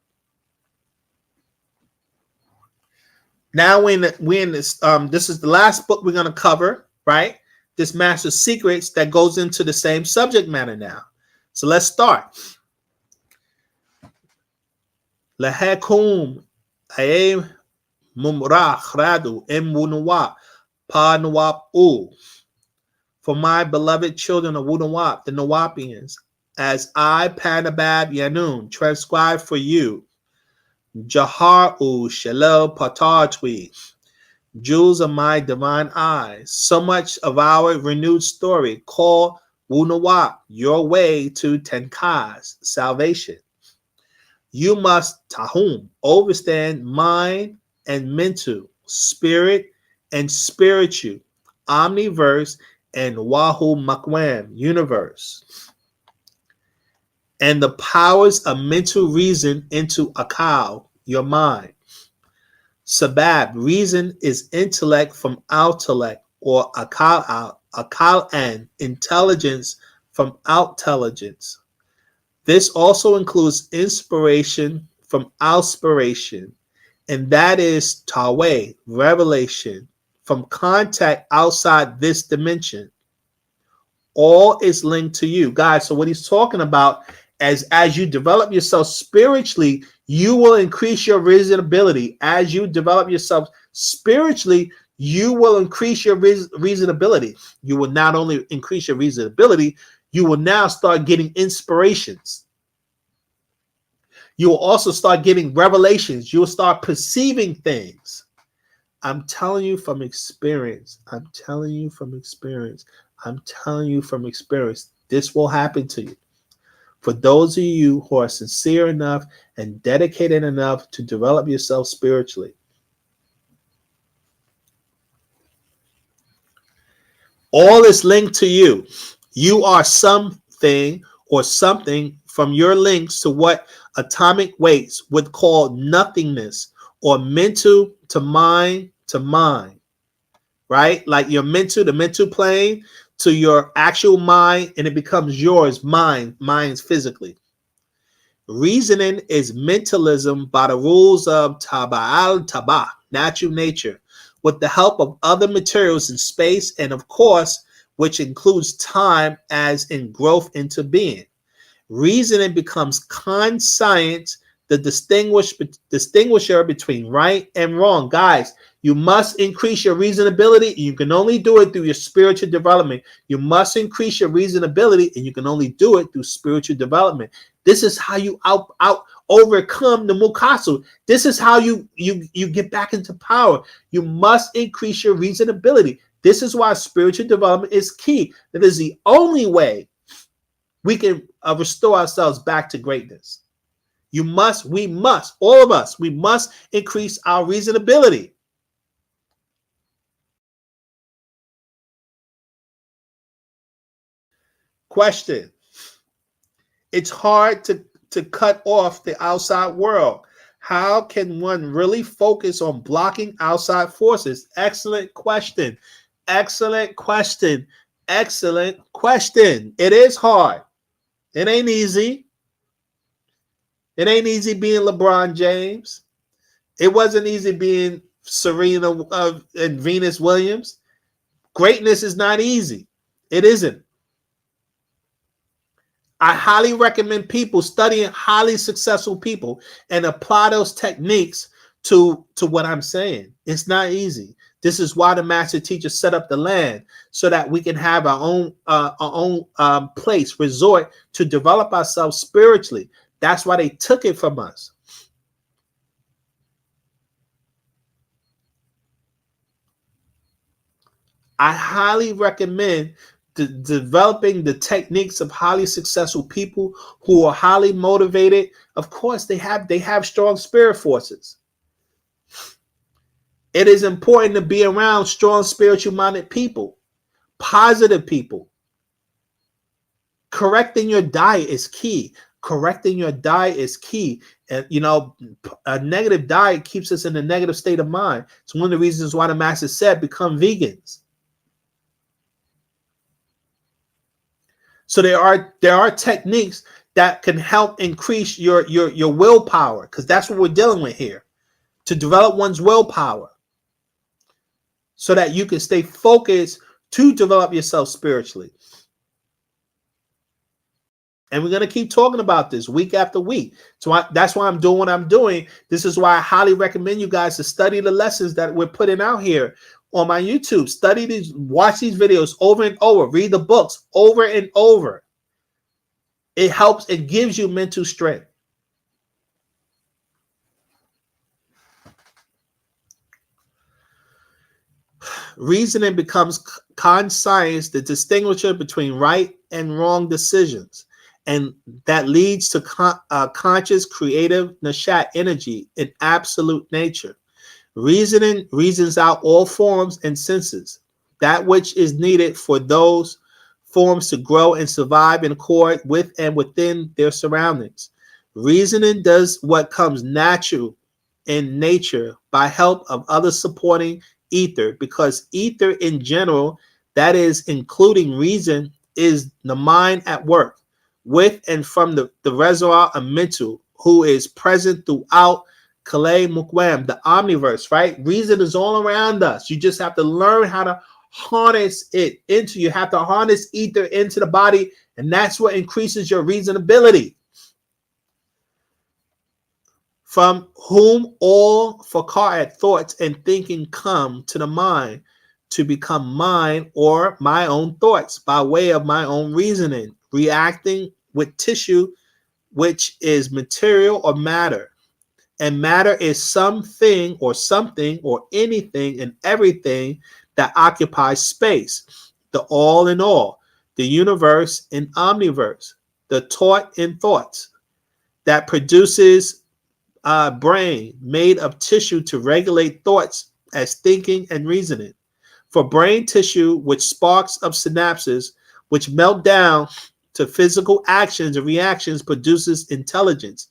Now we're in this. This is the last book we're going to cover, right? This Master's Secrets that goes into the same subject matter now. So let's start. Lahakum ayem mumrah radu emunwa pa nuwap u. for my beloved children of Wu-Nawap, the Nawapians, as I, Panabab Yanun, transcribe for you, Jahar-u Shalel Patartwi, jewels of my divine eyes, so much of our renewed story, call Wu-Nawap, your way to Tenkai's salvation. You must, Tahum, overstand mind and mental, spirit and spiritual, omniverse, and Wahoo Makwam, universe. And the powers of mental reason into Akal, your mind. Sabab, reason is intellect from outellect, or Akal and intelligence from outintelligence. This also includes inspiration from outspiration, and that is Tawe, revelation, from contact outside this dimension. All is linked to you. Guys, so what he's talking about as you develop yourself spiritually, you will increase your reasonability. As you develop yourself spiritually, you will increase your reasonability. You will not only increase your reasonability, you will now start getting inspirations. You will also start getting revelations. You will start perceiving things. I'm telling you from experience. I'm telling you from experience. I'm telling you from experience. This will happen to you. For those of you who are sincere enough and dedicated enough to develop yourself spiritually. All is linked to you. You are something or something from your links to what atomic weights would call nothingness, or mental to mind, right? Like your mental, the mental plane to your actual mind, and it becomes yours, mine's physically. Reasoning is mentalism by the rules of Taba'al-Taba, natural nature, with the help of other materials in space, and of course, which includes time as in growth into being. Reasoning becomes conscience, the distinguisher between right and wrong. Guys, you must increase your reasonability. You can only do it through your spiritual development. You must increase your reasonability, and you can only do it through spiritual development. This is how you overcome the Mukasu. This is how you get back into power. You must increase your reasonability. This is why spiritual development is key. That is the only way we can restore ourselves back to greatness. We must, all of us, we must increase our reasonability. Question. It's hard to cut off the outside world. How can one really focus on blocking outside forces? Excellent question. Excellent question. Excellent question. It is hard. It ain't easy. It ain't easy being LeBron James. It wasn't easy being Serena and Venus Williams. Greatness is not easy. It isn't. I highly recommend people studying highly successful people and apply those techniques to what I'm saying. It's not easy. This is why the master teacher set up the land, so that we can have our own place, resort to develop ourselves spiritually. That's why they took it from us. I highly recommend developing the techniques of highly successful people who are highly motivated. Of course, they have strong spirit forces. It is important to be around strong spiritual minded people, positive people. Correcting your diet is key. Correcting your diet is key. And a negative diet keeps us in a negative state of mind. It's one of the reasons why the master said become vegans. So there are techniques that can help increase your willpower, because that's what we're dealing with here, to develop one's willpower so that you can stay focused to develop yourself spiritually. And we're going to keep talking about this week after week. So that's why I'm doing what I'm doing. This is why I highly recommend you guys to study the lessons that we're putting out here on my YouTube. Study these, watch these videos over and over. Read the books over and over. It helps, it gives you mental strength. Reasoning becomes conscience, the distinguisher between right and wrong decisions. And that leads to conscious, creative, nashat energy in absolute nature. Reasoning reasons out all forms and senses, that which is needed for those forms to grow and survive in accord with and within their surroundings. Reasoning does what comes natural in nature by help of others supporting ether, because ether in general, that is including reason, is the mind at work with and from the reservoir of mental, who is present throughout Kalei Mukwam, the omniverse, right? Reason is all around us. You just have to learn how to harness it into, you have to harness ether into the body, and that's what increases your reasonability. From whom all Fakarat thoughts and thinking come to the mind to become mine or my own thoughts by way of my own reasoning, reacting with tissue, which is material or matter. And matter is something or anything and everything that occupies space, the all in all, the universe and omniverse, the taught in thoughts that produces brain made of tissue to regulate thoughts as thinking and reasoning. For brain tissue, which sparks of synapses, which melt down to physical actions and reactions, produces intelligence,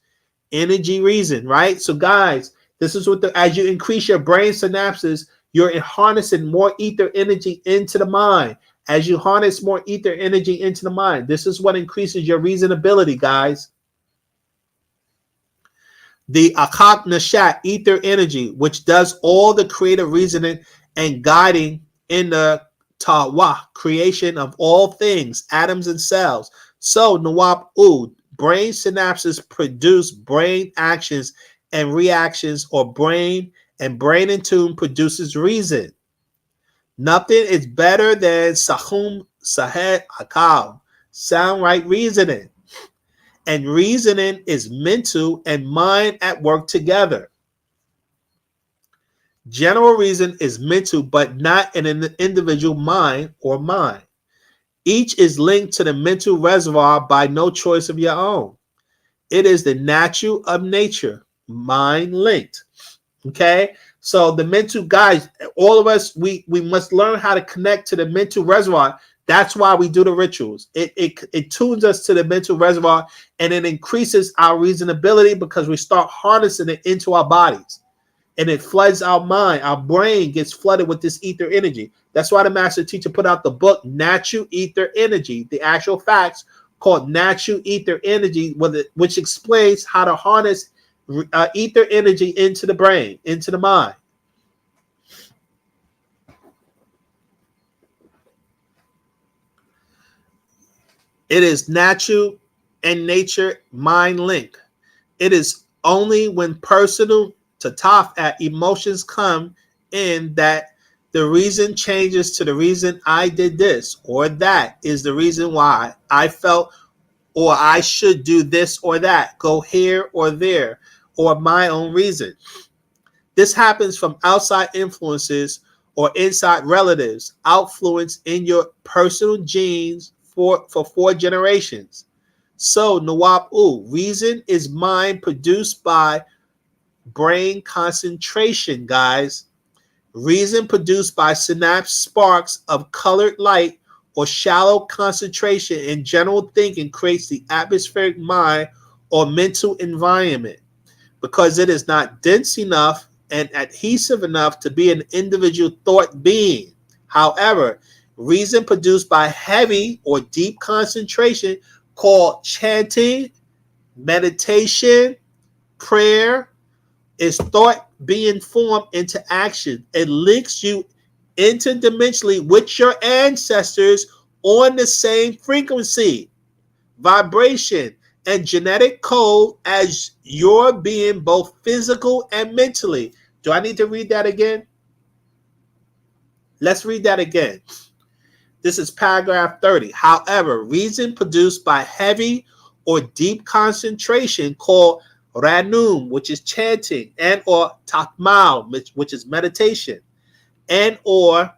energy, reason, right? So guys, this is what as you increase your brain synapses, you're harnessing more ether energy into the mind. As you harness more ether energy into the mind, this is what increases your reasonability, guys. The Akak Nashat, ether energy, which does all the creative reasoning and guiding in the Tawa, creation of all things, atoms and cells. So Nawab Ud, brain synapses produce brain actions and reactions, or brain in tune produces reason. Nothing is better than Sahum Sahed Akal, sound right reasoning. And reasoning is mental and mind at work together. General reason is mental, but not in an individual mind or mind. Each is linked to the mental reservoir by no choice of your own. It is the natural of nature, mind linked. Okay? So the mental, guys, all of us, we must learn how to connect to the mental reservoir. That's why we do the rituals. It tunes us to the mental reservoir, and it increases our reasonability because we start harnessing it into our bodies. And it floods our mind. Our brain gets flooded with this ether energy. That's why the master teacher put out the book, Natural Ether Energy, the actual facts called Natural Ether Energy, which explains how to harness ether energy into the brain, into the mind. It is natural and nature mind link. It is only when personal tataf at emotions come in that the reason changes to the reason I did this or that is the reason why I felt, or I should do this or that, go here or there, or my own reason. This happens from outside influences or inside relatives, outfluence in your personal genes for 4 generations. So Nawab reason is mind produced by brain concentration, guys. Reason produced by synapse sparks of colored light or shallow concentration in general thinking creates the atmospheric mind or mental environment because it is not dense enough and adhesive enough to be an individual thought being. However, reason produced by heavy or deep concentration called chanting, meditation, prayer, is thought being formed into action. It links you interdimensionally with your ancestors on the same frequency, vibration, and genetic code as your being, both physical and mentally. Do I need to read that again? Let's read that again. This is paragraph 30. However, reason produced by heavy or deep concentration called ranum, which is chanting, and or takmal, which is meditation, and or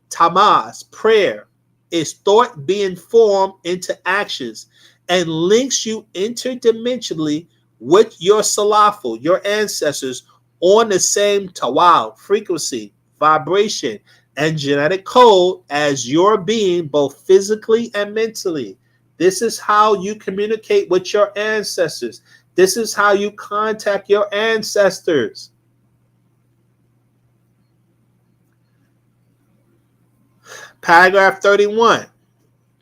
tamas, prayer, is thought being formed into actions and links you interdimensionally with your salafu, your ancestors, on the same tawal, frequency, vibration, and genetic code as your being, both physically and mentally. This is how you communicate with your ancestors. This is how you contact your ancestors. Paragraph 31.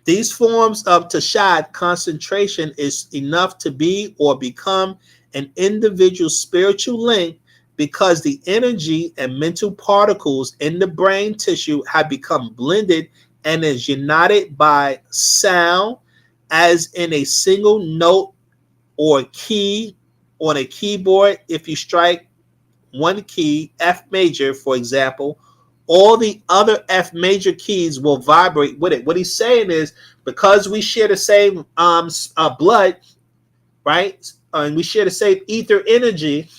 These forms of tashad concentration is enough to be or become an individual spiritual link because the energy and mental particles in the brain tissue have become blended and is united by sound, as in a single note or key on a keyboard. If you strike one key, F major, for example, all the other F major keys will vibrate with it. What he's saying is, because we share the same blood, right? And we share the same ether energy,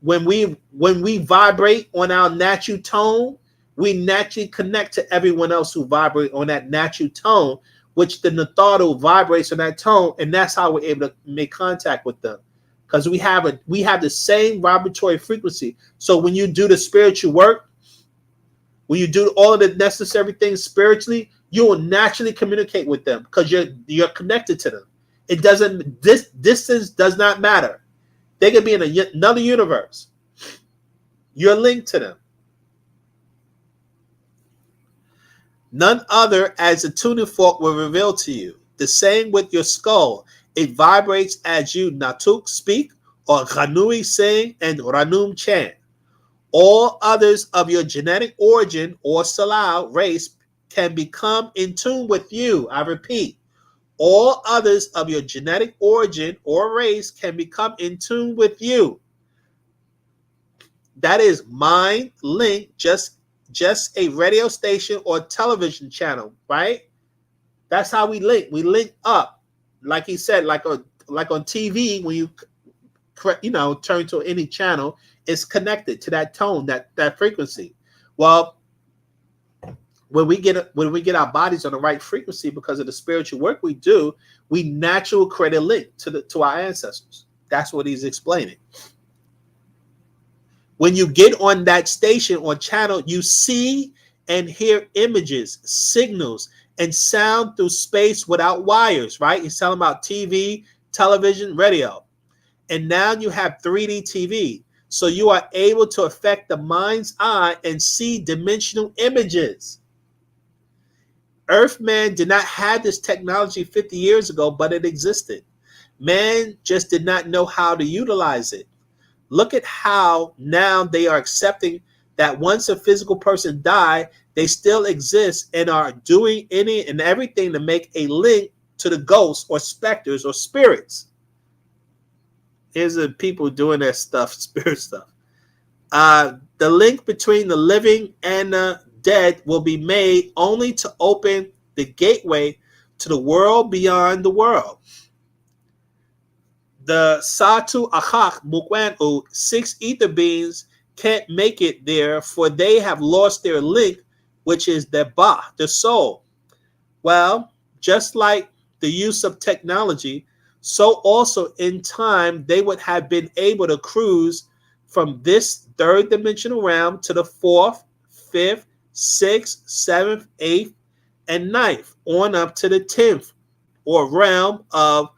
when we vibrate on our natural tone, we naturally connect to everyone else who vibrate on that natural tone, which the Natharu vibrates on that tone, and that's how we're able to make contact with them. Because we have the same vibratory frequency. So when you do the spiritual work, when you do all of the necessary things spiritually, you will naturally communicate with them because you're connected to them. It doesn't, this distance does not matter. They could be in another universe. You're linked to them. None other as the tuning fork will reveal to you. The same with your skull. It vibrates as you Natuk speak, or Ghanui sing, and Ranum chant. All others of your genetic origin or Salau race can become in tune with you. I repeat, all others of your genetic origin or race can become in tune with you. That is mind link, just a radio station or television channel, right? That's how we link. We link up, like he said, like on TV when you turn to any channel, it's connected to that tone, that frequency. Well, when we get our bodies on the right frequency because of the spiritual work we do, we naturally create a link to our ancestors. That's what he's explaining. When you get on that station or channel, you see and hear images, signals, and sound through space without wires, right? He's talking about TV, television, radio. And now you have 3D TV. So you are able to affect the mind's eye and see dimensional images. Earthman did not have this technology 50 years ago, but it existed. Man just did not know how to utilize it. Look at how now they are accepting that once a physical person died, they still exist and are doing any and everything to make a link to the ghosts or specters or spirits. Here's the people doing that stuff, spirit stuff. The link between the living and the dead will be made only to open the gateway to the world beyond the world. The Satu Achak Mukwanu, 6 ether beings, can't make it there, for they have lost their link, which is their Ba, the soul. Well, just like the use of technology, so also in time they would have been able to cruise from this 3rd dimensional realm to the 4th, 5th, 6th, 7th, 8th, and 9th, on up to the 10th, or realm of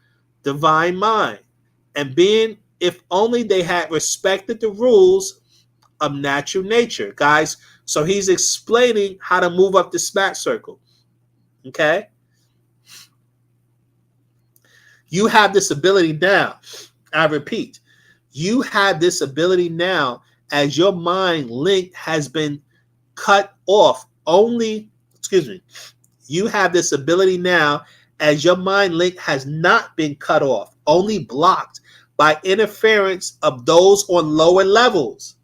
divine mind. And being, if only they had respected the rules of natural nature, guys. So he's explaining how to move up the smack circle. Okay? You have this ability now. I repeat, you have this ability now as your mind link has been cut off. You have this ability now as your mind link has not been cut off, only blocked by interference of those on lower levels.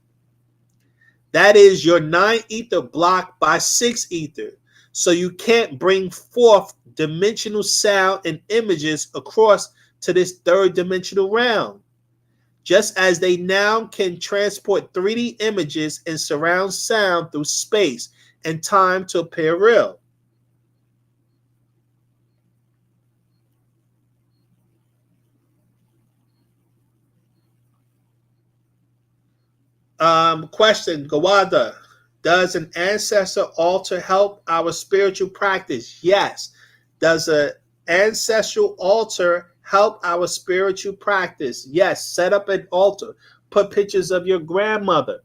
That is your 9 ether blocked by 6 ether. So you can't bring forth dimensional sound and images across to this third dimensional realm. Just as they now can transport 3D images and surround sound through space and time to appear real. Question, Gawada. Does an ancestor altar help our spiritual practice? Yes. Does an ancestral altar help our spiritual practice? Yes. Set up an altar. Put pictures of your grandmother,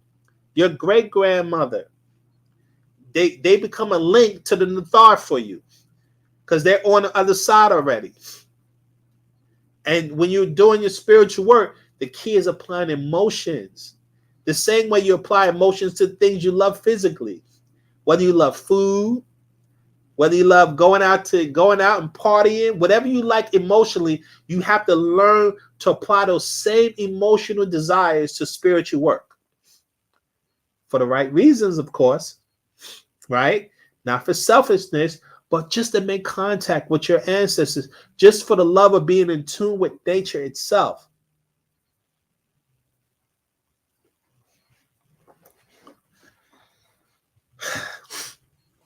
your great grandmother. They become a link to the Nathar for you because they're on the other side already. And when you're doing your spiritual work, the key is applying emotions. The same way you apply emotions to things you love physically. Whether you love food, whether you love going out and partying, whatever you like emotionally, you have to learn to apply those same emotional desires to spiritual work. For the right reasons, of course, right? Not for selfishness, but just to make contact with your ancestors, just for the love of being in tune with nature itself.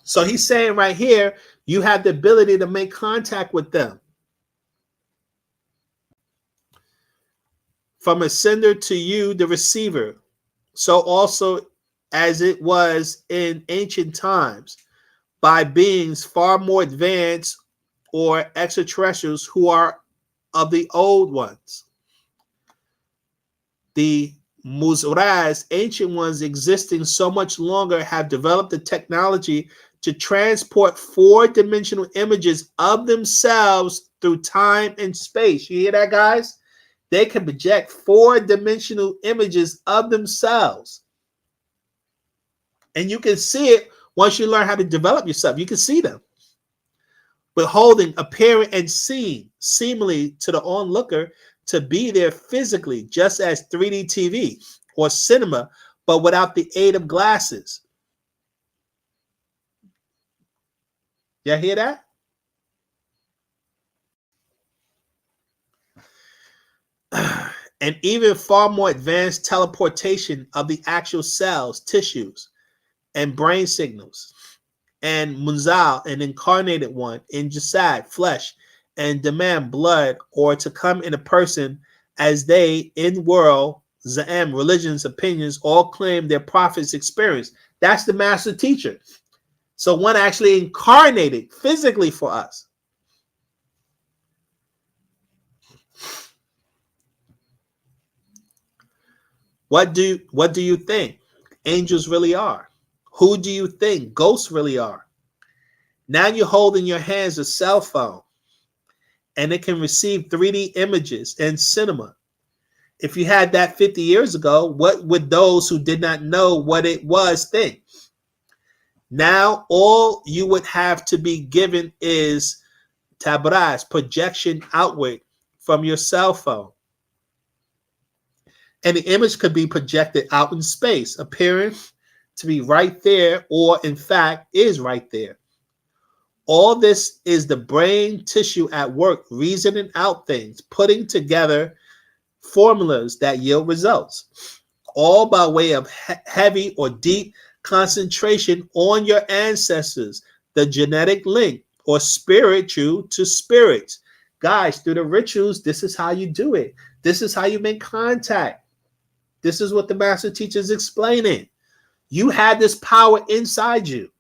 So he's saying right here, you have the ability to make contact with them. From a sender to you, the receiver. So also as it was in ancient times, by beings far more advanced or extraterrestrials who are of the old ones. The Muzraz, ancient ones existing so much longer, have developed the technology to transport 4-dimensional images of themselves through time and space. You hear that, guys? They can project 4-dimensional images of themselves. And you can see it once you learn how to develop yourself. You can see them. Beholding, appearing, and seeing, seemingly to the onlooker, to be there physically, just as 3D TV or cinema, but without the aid of glasses. Y'all hear that? And even far more advanced teleportation of the actual cells, tissues, and brain signals. And Munzal, an incarnated one, in Jasad, flesh, and demand blood, or to come in a person as they, in world, Za'am, religions, opinions, all claim their prophet's experience. That's the master teacher. So one actually incarnated physically for us. What do you think angels really are? Who do you think ghosts really are? Now you hold in your hands a cell phone, and it can receive 3D images and cinema. If you had that 50 years ago, what would those who did not know what it was think? Now all you would have to be given is tabras, projection outward from your cell phone. And the image could be projected out in space, appearing to be right there, or in fact is right there. All this is the brain tissue at work, reasoning out things, putting together formulas that yield results, all by way of heavy or deep concentration on your ancestors, the genetic link, or spiritual to spirits. Guys, through the rituals, this is how you do it. This is how you make contact. This is what the master teacher is explaining. You have this power inside you.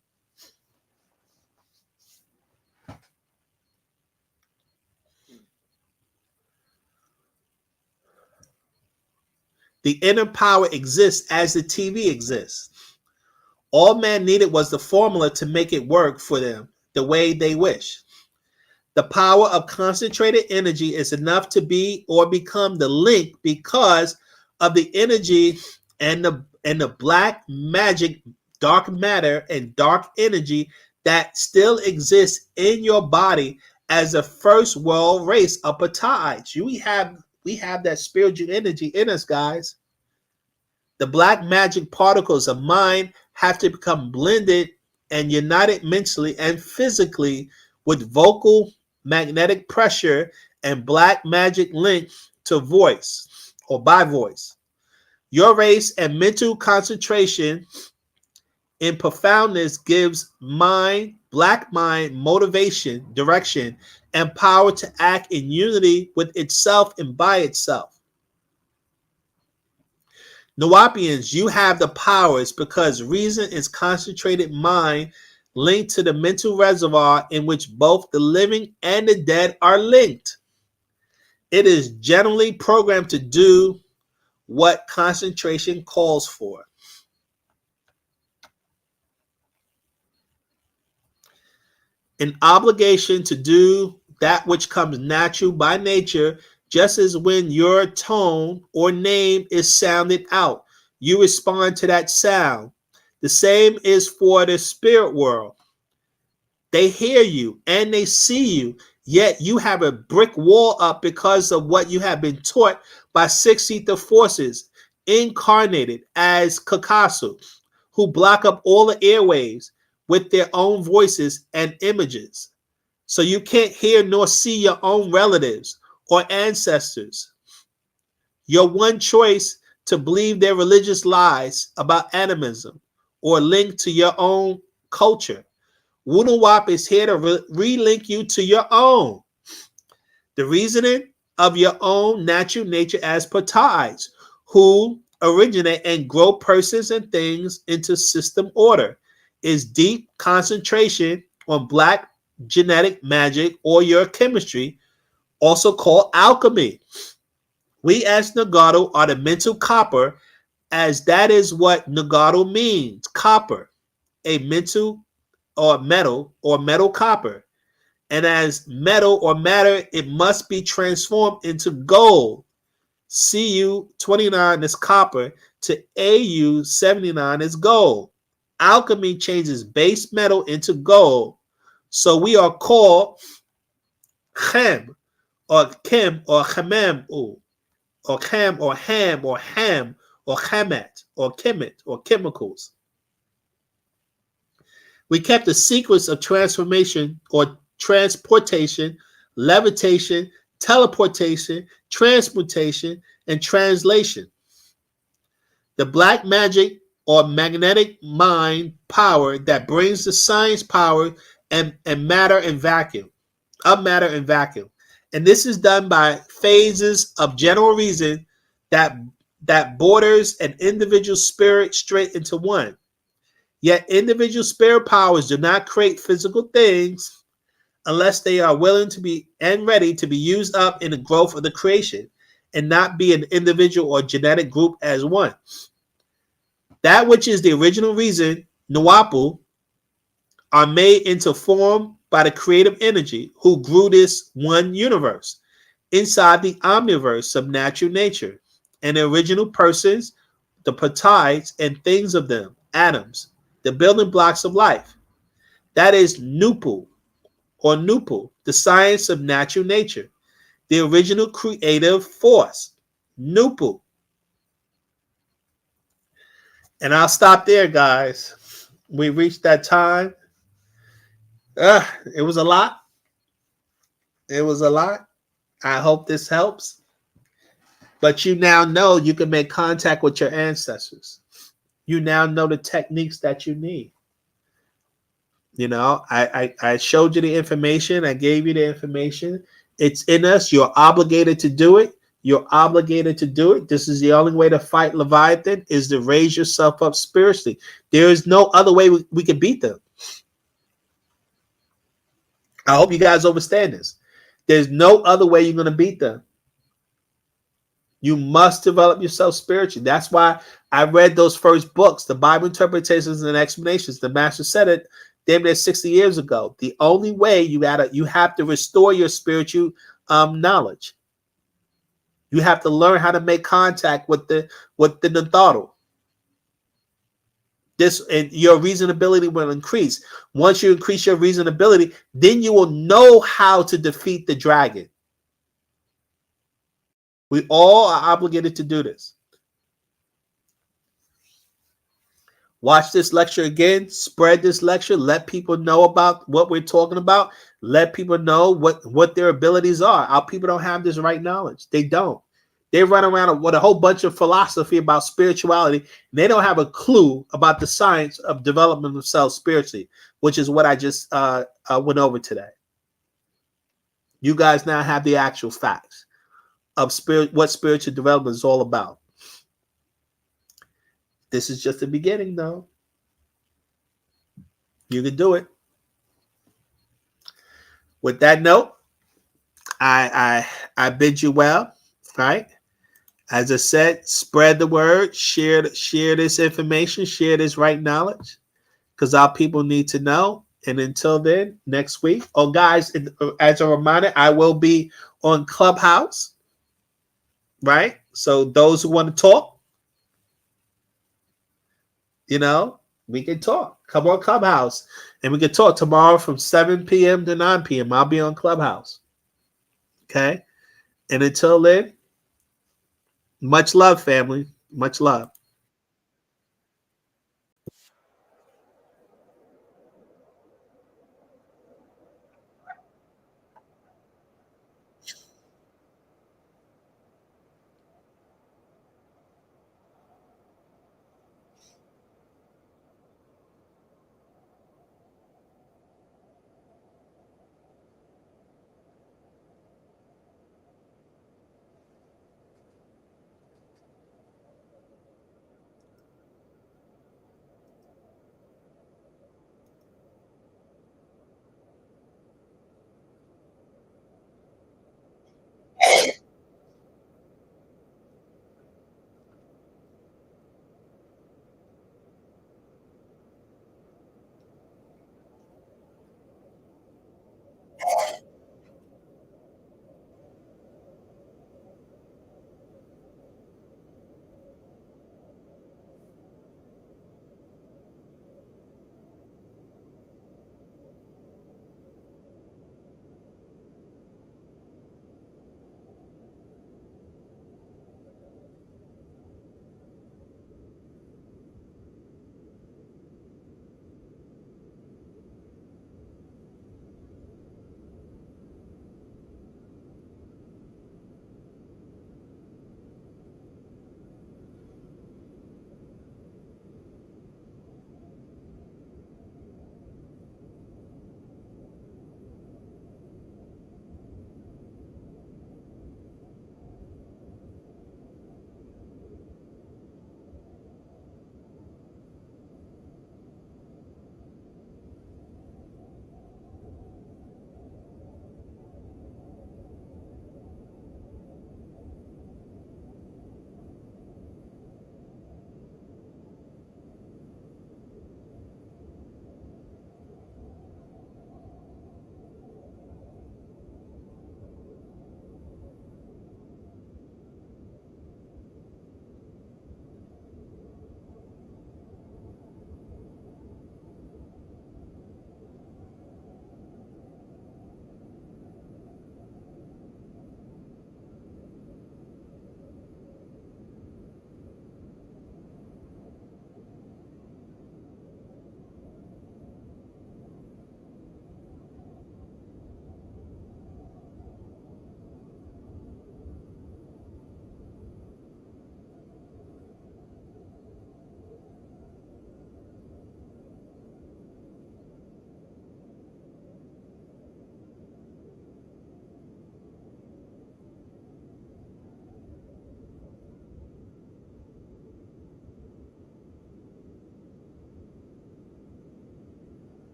The inner power exists as the TV exists. All man needed was the formula to make it work for them the way they wish. The power of concentrated energy is enough to be or become the link because of the energy and the black magic, dark matter and dark energy that still exists in your body as a first world race of Pataites. We have that spiritual energy in us, guys. The black magic particles of mind have to become blended and united mentally and physically with vocal magnetic pressure and black magic link to voice or by voice. Your race and mental concentration in profoundness gives black mind, motivation, direction, and power to act in unity with itself and by itself. Nuwapians, you have the powers because reason is concentrated mind linked to the mental reservoir in which both the living and the dead are linked. It is generally programmed to do what concentration calls for. An obligation to do that which comes natural by nature, just as when your tone or name is sounded out, you respond to that sound. The same is for the spirit world. They hear you and they see you, yet you have a brick wall up because of what you have been taught by six ether forces, incarnated as Kakasu, who block up all the airwaves with their own voices and images. So you can't hear nor see your own relatives or ancestors. Your one choice to believe their religious lies about animism or link to your own culture. Wunuwap is here to relink you to your own. The reasoning of your own natural nature as Pataids, who originate and grow persons and things into system order, is deep concentration on black genetic magic or your chemistry, also called alchemy. We as Nagato are the mental copper, as that is what Nagato means, copper, a mental or metal copper. And as metal or matter, it must be transformed into gold. Cu29 is copper to Au79 is gold. Alchemy changes base metal into gold. So we are called chem or chem or chamem or chem or ham or ham or chemet or chemet or chemicals. We kept the secrets of transformation or transportation, levitation, teleportation, transmutation, and translation. The black magic or magnetic mind power that brings the science power and matter and vacuum, of matter and vacuum. And this is done by phases of general reason that borders an individual spirit straight into one. Yet individual spirit powers do not create physical things unless they are willing to be and ready to be used up in the growth of the creation and not be an individual or genetic group as one. That which is the original reason, Nuwapu, are made into form by the creative energy who grew this one universe inside the omniverse of natural nature and the original persons, the Pataids and things of them, atoms, the building blocks of life. That is NoopooH or NoopooH, the science of natural nature, the original creative force, NoopooH. And I'll stop there, guys. We reached that time. It was a lot. It was a lot. I hope this helps. But you now know you can make contact with your ancestors. You now know the techniques that you need. You know, I showed you the information. I gave you the information. It's in us. You're obligated to do it. You're obligated to do it. This is the only way to fight Leviathan, is to raise yourself up spiritually. There is no other way we can beat them. I hope you guys understand this. There's no other way you're going to beat them. You must develop yourself spiritually. That's why I read those first books, the Bible interpretations and explanations. The master said it damn near 60 years ago. The only way you have to restore your spiritual knowledge. You have to learn how to make contact with the Natharu. This and your reasonability will increase. Once you increase your reasonability, then you will know how to defeat the dragon. We all are obligated to do this. Watch this lecture again. Spread this lecture. Let people know about what we're talking about. Let people know what their abilities are. Our people don't have this right knowledge. They don't. They run around with a whole bunch of philosophy about spirituality. They don't have a clue about the science of development of themselves spiritually, which is what I just went over today. You guys now have the actual facts of what spiritual development is all about. This is just the beginning, though. You can do it. With that note, I bid you well. Right? As I said, spread the word, share this information, share this right knowledge, because our people need to know. And until then, next week. Oh, guys, as a reminder, I will be on Clubhouse. Right? So those who want to talk, we can talk. Come on Clubhouse. And we can talk tomorrow from 7 p.m. to 9 p.m. I'll be on Clubhouse. Okay? And until then, much love, family. Much love.